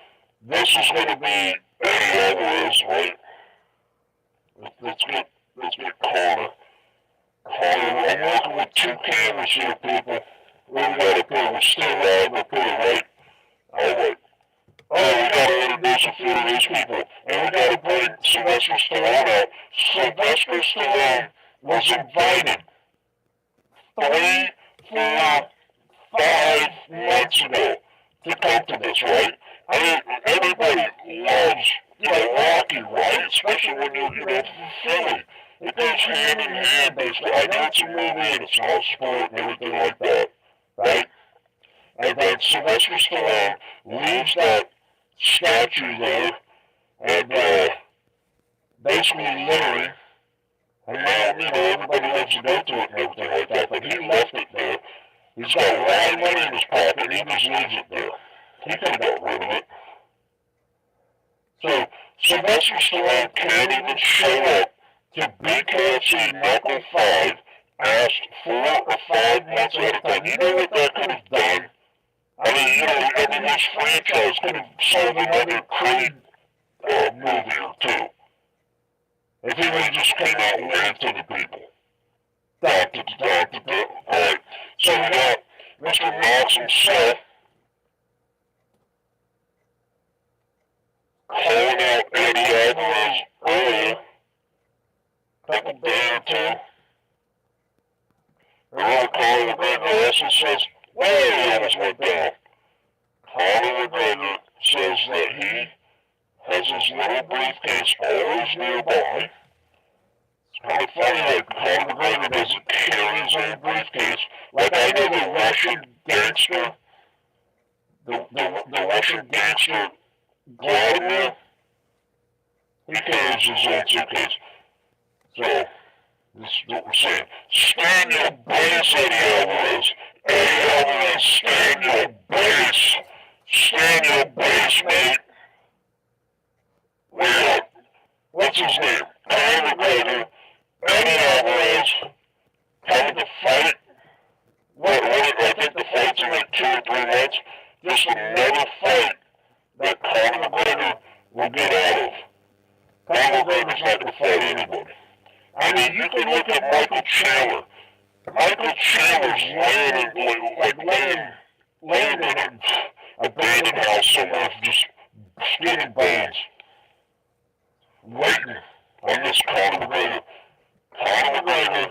This is going to be Eddie Alvarez, right? Let's get Conor. I'm working with 2 cameras here, people. What we got up here? We're still live up here, right? Alright. Oh, we gotta introduce a few of these people. And we gotta bring Sylvester Stallone out. Sylvester Stallone was invited 3, 4, 5 months ago to come to this, right? I mean, everybody loves, Rocky, right? Especially when you're, from Philly. It goes hand in hand, basically. I know it's a movie and it's all sport and everything like that, right? And then Sylvester Stallone leaves that statue there and basically littering. And now, everybody loves to go to it and everything like that, but he left it there. He's got a lot of money in his pocket and he just leaves it there. He could have got rid of it. So, Sylvester Stallone can't even show up to BKFC Knuckle 5, asked 4 or 5 months ahead of time. You know what that could have done? I mean, this franchise could have sold another Creed movie or 2. If he would have just came out and waved to the people. Alright, so we got Mr. Knox himself calling out Eddie Alvarez earlier. Couple day or 2. And Conor McGregor also says, well, he almost went down. Conor McGregor says that he has his little briefcase always nearby. It's kind of funny, like Conor McGregor doesn't carry his own briefcase. Like I know the Russian gangster, the Russian gangster Vladimir, he carries his own suitcase. So, this is what we're saying. Stand your base, Eddie Alvarez. Eddie Alvarez, stand your base. Stand your base, mate. What's his name? Conor McGregor, Eddie Alvarez, coming to fight. I think the fight's in like 2 or 3 months. Just another fight that Conor McGregor will get out of. Conor McGregor's not going to fight anybody. I mean, you can look at Michael Chandler. Michael Chandler's laying in an abandoned house somewhere, just skin and bones, waiting on this Conor McGregor. Conor McGregor,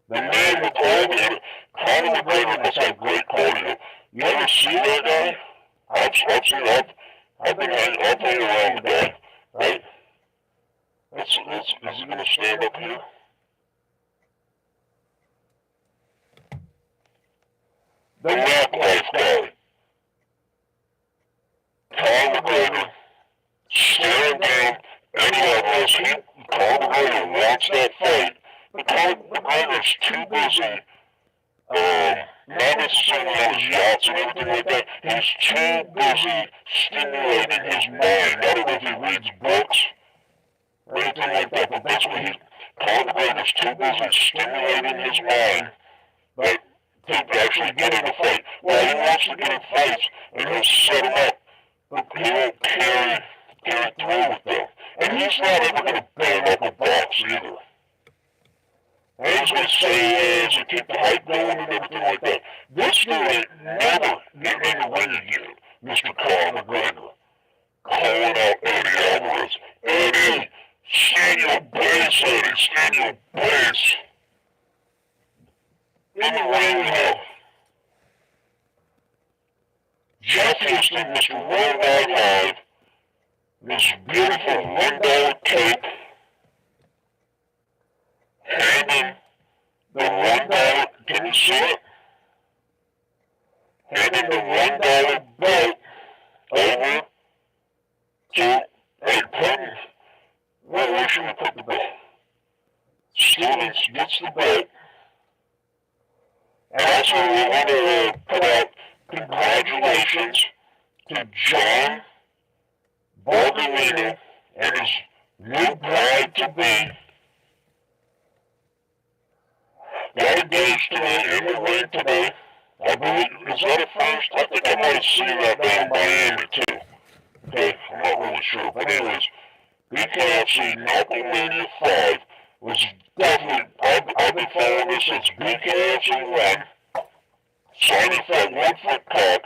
the man with all the... Conor McGregor must have great cardio. You ever see that guy? I've been around the guy, right? Is he going to stand up here? The Rock Life guy. was too busy, not necessarily on his yachts and everything like that. He's too busy stimulating his mind. I don't know if he reads books or anything like that, but basically Conor McGregor's too busy stimulating his mind, but to actually get in a fight. Well, he wants to get in fights, and he'll set him up, but he won't carry through with them. And he's not ever going to band up a box either. And he's going to say he is and keep the hype going and everything like that. This dude ain't never getting in the ring again, Mr. Conor McGregor. Calling out Eddie Alvarez. Eddie, stand your base, Eddie, stand your base. In the ring we have Jeff Houston, Mr. Worldwide Live, this beautiful $1 cake, handing the $1, can you see it? Handing the $1 belt over to a putting, where should we put the belt? Stevens gets the belt. And also, we want to put out congratulations to John Garbarino and his new bride-to-be. Got engaged today in the ring today. I believe, is that a first? I think I might have seen that down in Miami too. Okay, I'm not really sure. But anyways, BKFC KNUCKLEMANIA 5 was definitely, I've been following this since BKFC 1. Signing for that 1 foot cock,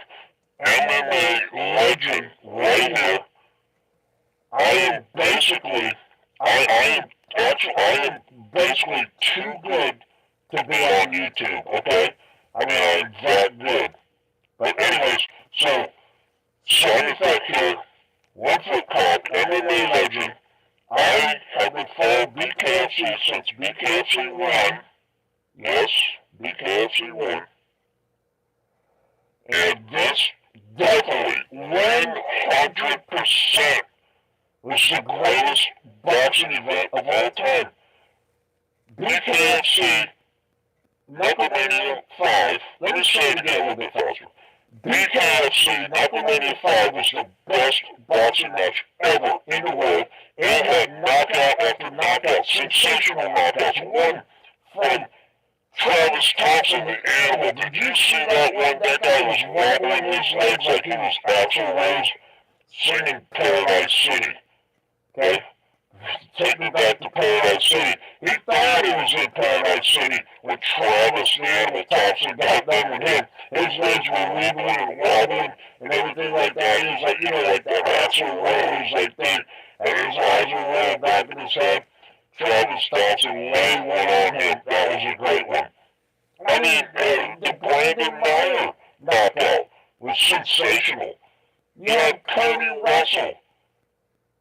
MMA legend right here. I am basically too good to be on YouTube, okay? I mean, I'm that good. But anyways, so, signing for here, 1 foot cock, MMA legend. I have been following BKFC since BKFC 1. Yes, BKFC 1. And this definitely 100% was the greatest boxing event of all time. BKFC KNUCKLEMANIA 5, let me say it again a little bit faster. BKFC KNUCKLEMANIA 5 was the best boxing match ever in the world. It had knockout after knockout, sensational knockouts. One from Travis Thompson, the animal. Did you see that one? That guy was wobbling his legs like he was Axl Rose singing Paradise City. Okay? Take me back to Paradise City. He thought he was in Paradise City when Travis the Animal Thompson got done with him. His legs were wiggling and wobbling and everything like that. He was like, you know, like that Axl Rose like thing. And his eyes were rolled back in his head. Travis Thompson laid one on him. That was a great one. I mean, the Brandon Meyer knockout was sensational. You had Cody Russell,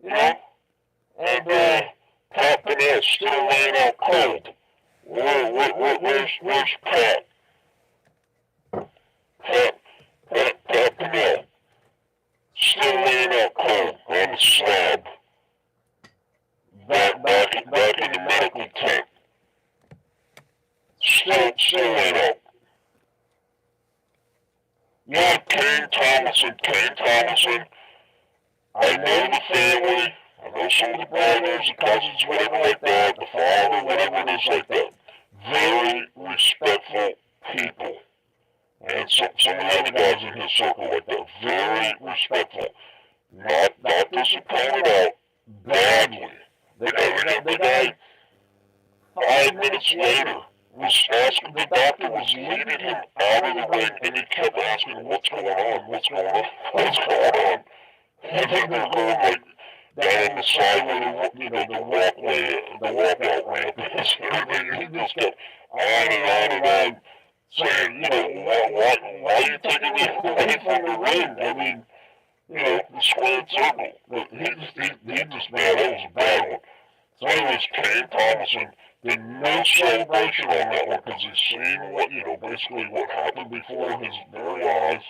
you know, and Pannell still laying out cold. Where's Pat? Pat Pannell. Still laying out cold on the slab. Back in the medical tent. Still laying out. You have Kaine Tomlinson. I know the family. I know some of the brothers, the cousins, whatever like that, the father, whatever it is like that. Very respectful people. And some of the other guys in his circle like that. Very respectful. Not disappointed out badly. The guy 5 minutes later was asking, the doctor was leading him out of the ring, and he kept asking, what's going on? And then they're going like down the side where the walkway, the walkout ramp is. He just kept on, saying, why are you taking me away from the ring? I mean, the squared circle. But he just, man, that was a bad one. So anyways, Kaine Tomlinson did no celebration on that one because he's seen basically what happened before his very eyes,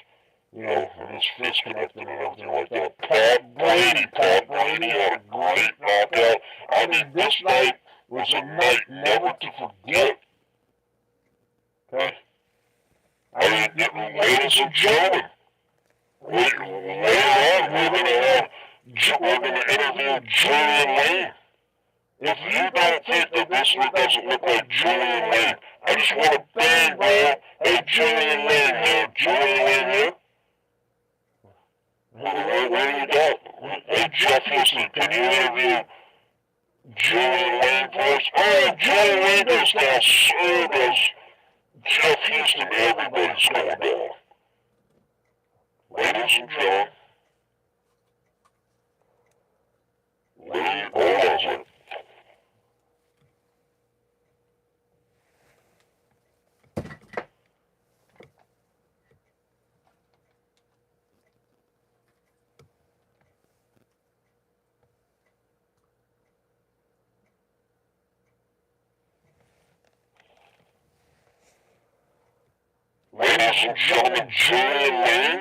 and his fist connected and everything like that. Pat Brady had a great knockout. I mean, this night was a night never to forget Okay? Ladies and gentlemen, later on, we're going to interview Julian Lane. If you don't think that this doesn't look like Julian Lane, I just want to bang, bro. Hey, Julian Lane here. Julian Lane here. Where do you go? Hey, Jeff Houston, can you interview Julian Lane for us? Oh, Julian Lane goes down. So does Jeff Houston. Everybody's going down. Ladies and gentlemen. Hold on a second. Ladies and gentlemen, Julian Lane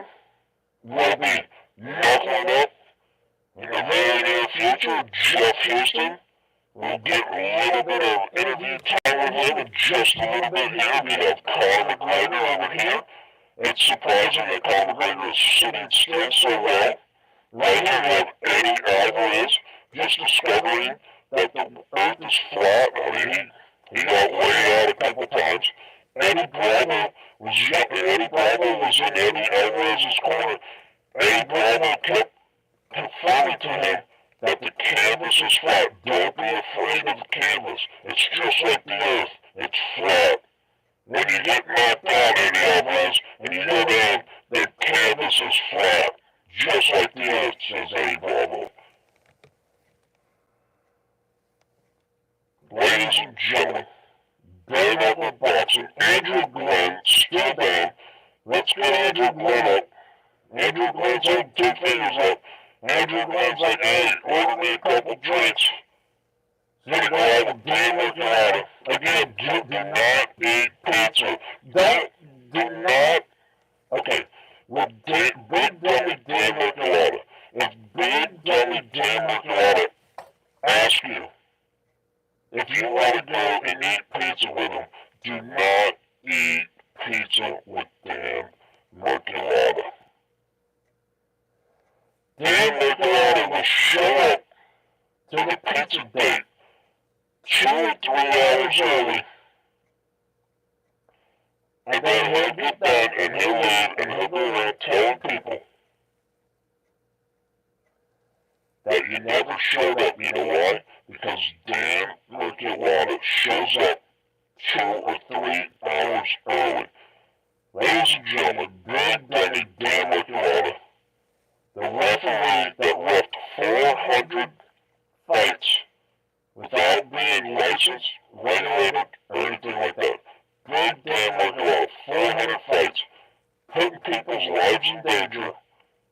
will be knuckling up in the very near future. Jeff Houston will get a little bit of interview time with him in just a little bit here. We have Conor McGregor over here. It's surprising that Conor McGregor is sitting still so well. Right here we have Eddie Alvarez just discovering that the earth is flat. I mean, he got way out a couple times. Eddie Bravo was in Eddie Alvarez's corner. Eddie Bravo kept confirming to him that the canvas is flat. Don't be afraid of the canvas. It's just like the earth. It's flat. When you get knocked out, Eddie Alvarez, and you go down, the canvas is flat. Just like the earth, says Eddie Bravo. Ladies and gentlemen, bare knuckle boxing, Andrew Glenn, still banned. Let's get Andrew Glenn up. Andrew Glenn's like 2 fingers up. Andrew Glenn's like, hey, order me a couple drinks. So you go have a damn enchilada. Again, do not eat pizza. Do not. Okay, with Big Dummy Damn Enchilada. If Big Dummy Damn Enchilada asks you if you want to go and eat pizza with him, do not eat pizza with Damn Enchilada. Damn Enchilada will show up to the pizza date 2 or 3 hours early, and then he'll get done and he'll leave and he'll go around telling people that you never showed up. You know why? Because Damn Enchilada shows up 2 or 3 hours early. Ladies and gentlemen, Big Dummy Damn Enchilada, the referee that left 400 fights without being licensed, regulated, or anything like that. Big Damn Enchilada, 400 fights, putting people's lives in danger.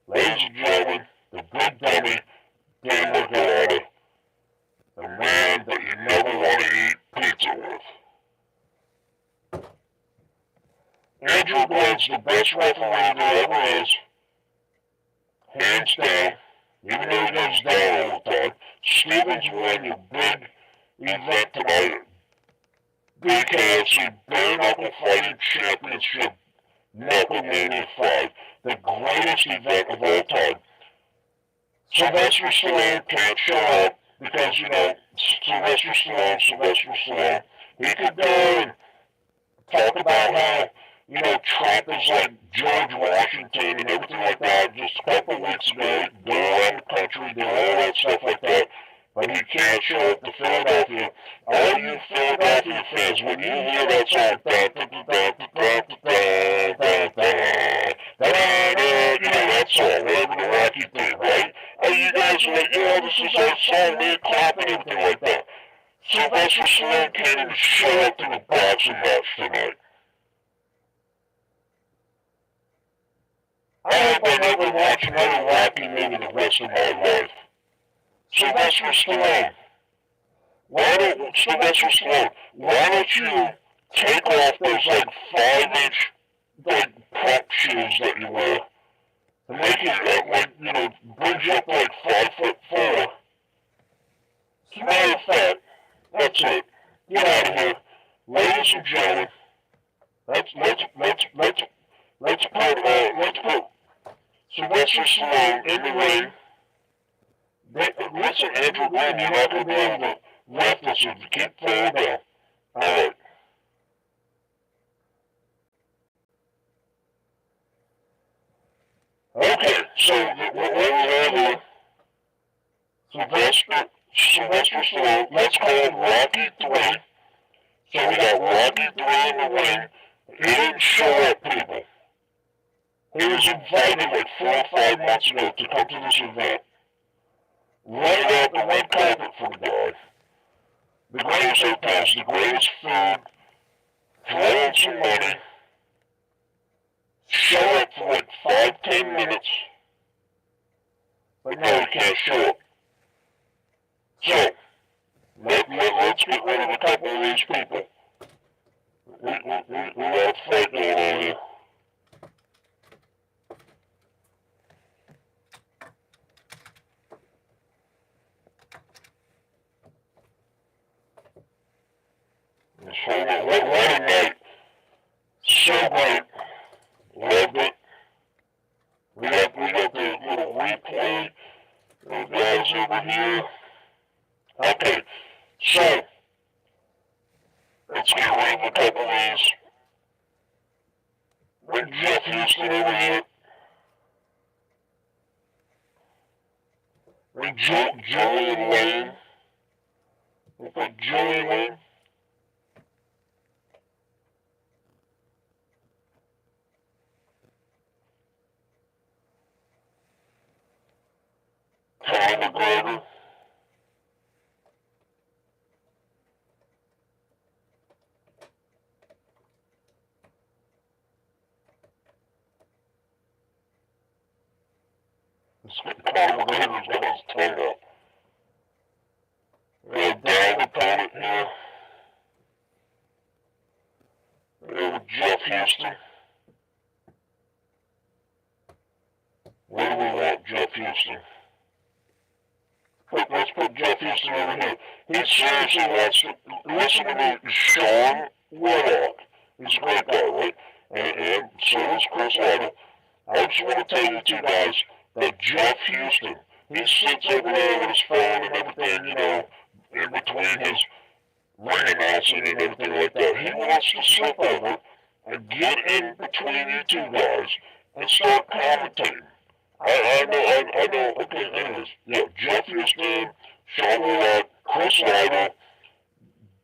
Ladies and gentlemen, the Big Dummy Damn Enchilada, the man that you never want to eat pizza with. Andrew Glenn's the best referee there ever is. Hands down. Even though he goes down all the time. Stevens won your big event tonight. BKFC Bare Knuckle Fighting Championship Knucklemania 5. The greatest event of all time. Sylvester Stallone can't show up because, you know, Sylvester Stallone. He could go and talk about how, you know, Trump is like George Washington and everything like that just a couple weeks ago. Go around the country, do all that stuff like that. But he can't show up to Philadelphia. All you Philadelphia fans, when you hear that song, you know that song, whatever the Rocky thing, right? Oh, you guys are like, yeah, this is our song, man, clap and everything like that. Sylvester Stallone can't even show up to the boxing match tonight. I hope I never watch another Rocky movie the rest of my life. Sylvester Stallone, why don't you take off those like 5-inch like prep shoes that you wear and make it like, you know, brings you up like 5'4". Smile fat. That's it. Get out of here. Ladies and gentlemen, let's put Sylvester Stallone in the ring. Listen, Andrew Glenn, you're not going to be able to ref this if you keep throwing down. Alright. Okay, so what we have here, Sylvester Stallone, let's call him Rocky 3. So we got Rocky 3 in the ring. He didn't show up, people. He was invited like 4 or 5 months ago to come to this event. Running out the red carpet for the guy. The greatest hotels, the greatest food, throwing some money. Show up for like 5-10 minutes. But no, he can't show up. So, let's get rid of a couple of these people. We have fight going on here. What a night. So great. Loved it. We got the little replay. The guys over here. Okay, so let's get rid of a couple of these. Bring Jeff Houston over here. Bring Julian Lane. We'll put Julian Lane. Conor McGregor. Conor McGregor's got his tongue up. We have down opponent here. We have Jeff Houston. Where do we want Jeff Houston? Let's put Jeff Houston over here. He seriously wants to listen to me, Sean Warlock. He's a great guy, right? And so is Chris Lytle. I just want to tell you two guys that Jeff Houston, he sits over there with his phone and everything, you know, in between his ring announcing and everything like that. He wants to slip over and get in between you two guys and start commentating. I know, okay, anyways. Yeah, Jeff Houston, Sean Warlock, Chris Lytle,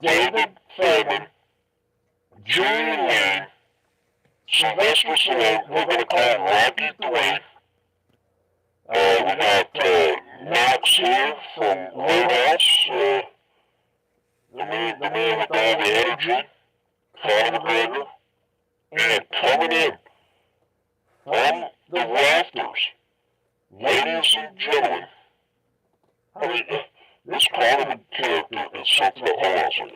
David Feldman, Julian Lane, Sylvester Stallone, we're going to call Rocky 3. We got Max here from Roadhouse, the man with all the energy, Conor McGregor, and coming in from the rafters. Ladies and gentlemen, I mean, this Conor character is something to hold on to.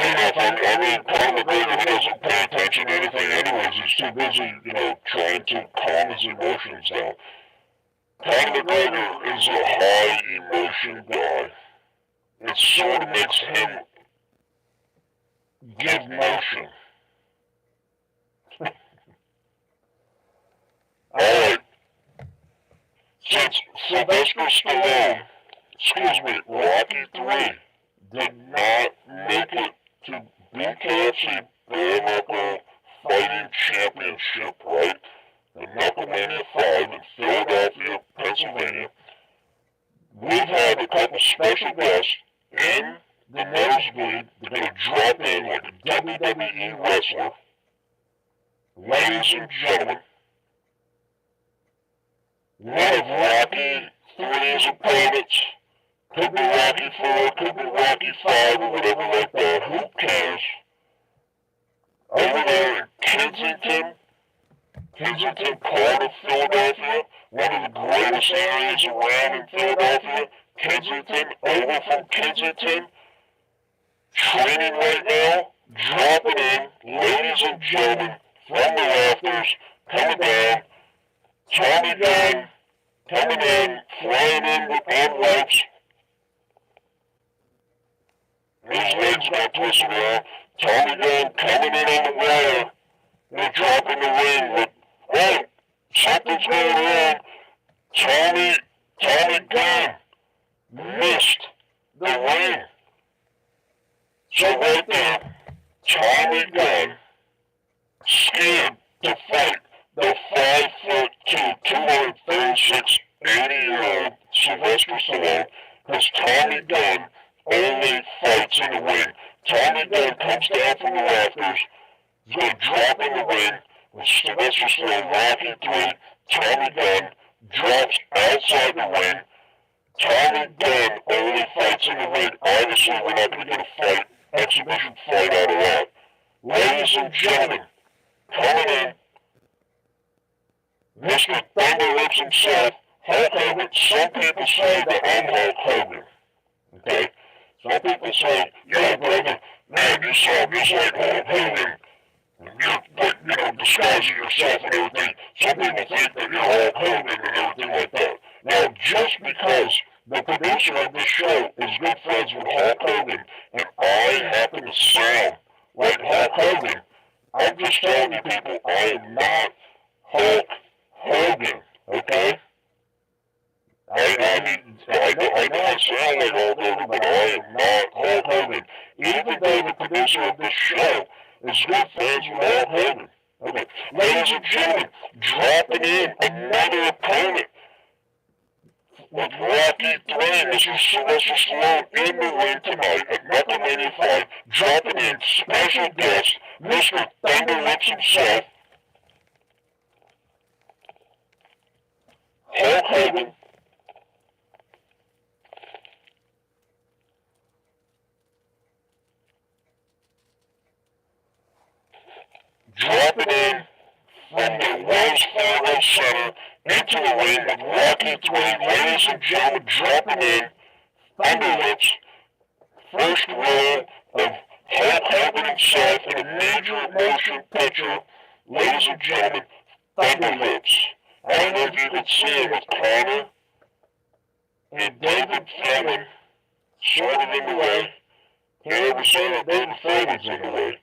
I mean, Conor McGregor doesn't pay attention to anything anyways. He's too busy, you know, trying to calm his emotions down. Conor McGregor is a high emotion guy. It sort of makes him give motion. Alright. Since Sylvester Stallone, Rocky 3, did not make it to BKFC Bare Fighting Championship, right? The KNUCKLEMANIA 5 in Philadelphia, Pennsylvania. We've had a couple special guests in the nosebleed. They're going to drop in like a WWE wrestler. Ladies and gentlemen, one of Rocky three of these opponents. Could be Rocky 4, could be Rocky 5, or whatever like that. Who cares? Over there in Kensington, part of Philadelphia, one of the greatest areas around in Philadelphia. Kensington, over from Kensington, training right now, dropping in, ladies and gentlemen, from the rafters, coming down, Tommy Gunn, coming in, flying in with on his legs got twisted around. Tommy Gunn coming in on the wire. They're dropping the ring with, oh, something's going on. Tommy Gunn missed the ring. So right there, Tommy Gunn scared to fight the 5'2", 236, 80-year-old Sylvester Stallone, because Tommy Gunn only fights in the ring. Tommy Gunn comes down from the rafters, he's going to drop in the ring with Sylvester Stallone, Rocky 3. Tommy Gunn drops outside the ring. Tommy Gunn only fights in the ring. Obviously, we're not going to get a fight, exhibition fight out of that. Ladies and gentlemen, coming in, Mr. Thunderlips himself, Hulk Hogan. Some people say that I'm Hulk Hogan. Okay? Some people say, yeah, brother, man, you sound just like Hulk Hogan. You're, disguising yourself and everything. Some people think that you're Hulk Hogan and everything like that. Now, just because the producer of this show is good friends with Hulk Hogan, and I happen to sound like Hulk Hogan, I'm just telling you people, I am not Hulk Hogan, okay? I know I sound like Hulk Hogan, but I am not Hulk Hogan. Even though the producer of this show is good friends with Hulk Hogan. Okay, ladies and gentlemen, dropping in another opponent with Rocky 3, Mr. Sylvester Stallone in the ring tonight at KNUCKLEMANIA 5, dropping in special guest, Mr. Thunderlips himself, Hulk Hogan. Dropping in from the Wells Fargo Center into the ring with Rocky 3, ladies and gentlemen, dropping in Thunderlips, first role of Hulk Hogan himself in a major motion picture, ladies and gentlemen, Thunderlips. I don't know if you can see him with Conor and David Feldman sort of in the way. Can't ever say that David Feldman's in the way.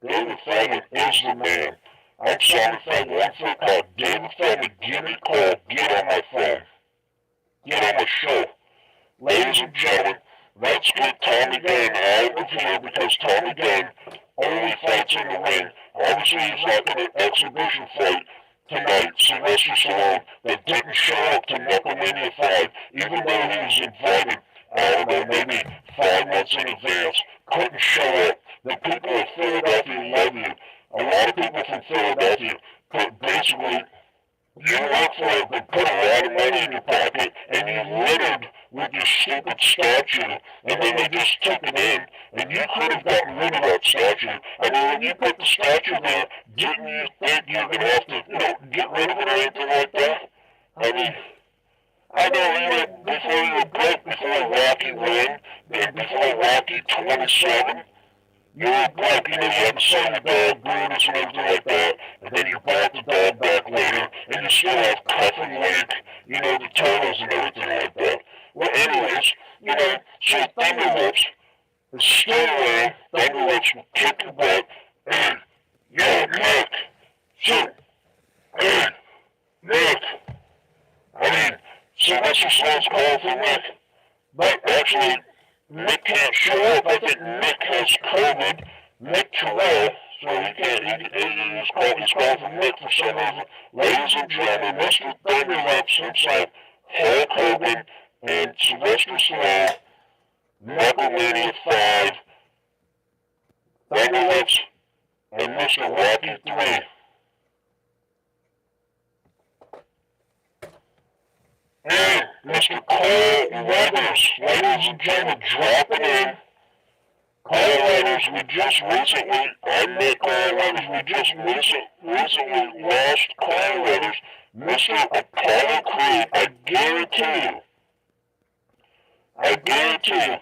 David Feldman is the man. I'm sorry if I want for a call. David Feldman, give me a call. Get on my phone. Get on my show. Ladies and gentlemen, let's get Tommy Gunn out of here because Tommy Gunn only fights in the ring. Obviously, he's not going to exhibition fight tonight. Sylvester Stallone that didn't show up to KNUCKLEMANIA 5, even though he was invited, I don't know, maybe 5 months in advance, couldn't show up. The people of Philadelphia love you. A lot of people from Philadelphia put basically, you work for it, they put a lot of money in your pocket, and you littered with your stupid statue, and then they just took it in, and you could have gotten rid of that statue. I mean, when you put the statue there, didn't you think you were going to have to, get rid of it or anything like that? I mean, I know, before you were broke, before Rocky won, and before Rocky 27, you were broke, you had to sell your dog Brutus and everything like that, and then you bought the dog back later, and you still have Cuff and Link, the turtles and everything like that. Well, anyways, so Thunderlips is still around. Thunderlips will kick your butt. Hey, yo, Mick. So, hey, Mick. I mean, Sylvester Stallone's calling for Mick. But actually, Mick can't show up. I think Mick has COVID. Mick Terrill. So he can't, he's calling for Mick for some reason. Ladies and gentlemen, Mr. Thunderlips himself, Hulk Hogan, and Sylvester Stallone, KNUCKLEMANIA 5, Thunderlips, and Mr. Rocky 3. And Mr. Cole Weathers, ladies and gentlemen, dropping in. Cole Weathers, we just recently, I met Cole Weathers, we just recently lost Cole Weathers. Mr. Apollo Creed, I guarantee you,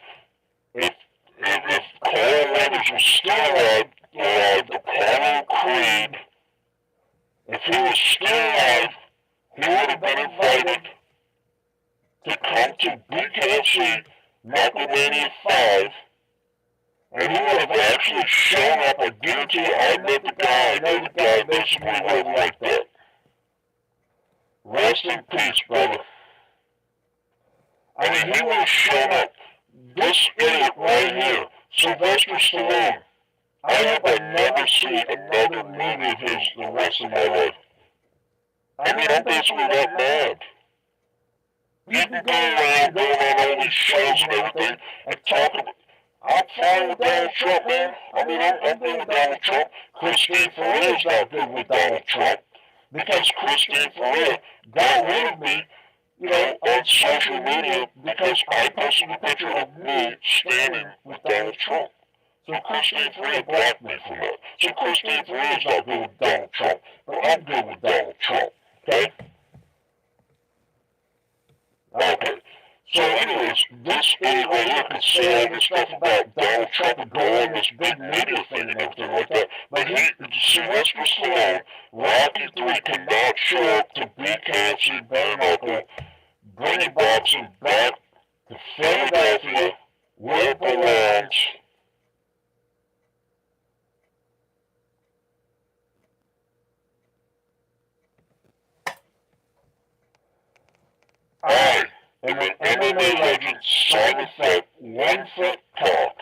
if Cole Weathers was still alive, Apollo Creed, if he was still alive, he would have been invited to come to BKFC KNUCKLEMANIA 5, and he would have actually shown up. I guarantee you, I met the guy, I know the guy basically would have liked that. Rest in peace, brother. I mean, he would have shown up. This idiot right here, Sylvester Stallone, I hope I never see another movie of his the rest of my life. I mean, I'm basically that mad. You can go around going on all these shows and everything and talk about, I'm fine with Donald Trump, man. I mean, I'm good with Donald Trump. Christine Ferrier's not good with Donald Trump because Christine Ferrier got rid of me, you know, on social media because I posted a picture of me standing with Donald Trump. So Christine Ferrier blocked me from that. So Christine Ferrier's not good with Donald Trump, but I'm good with Donald Trump, okay? Okay. So anyways, this idiot right here could say all this stuff about Donald Trump and go on this big media thing and everything like that. But Sylvester Stallone, Rocky 3 cannot show up to BKFC bare knuckle, bringing boxing back to Philadelphia where it belongs. I am an MMA legend, side effect, 1 foot cock.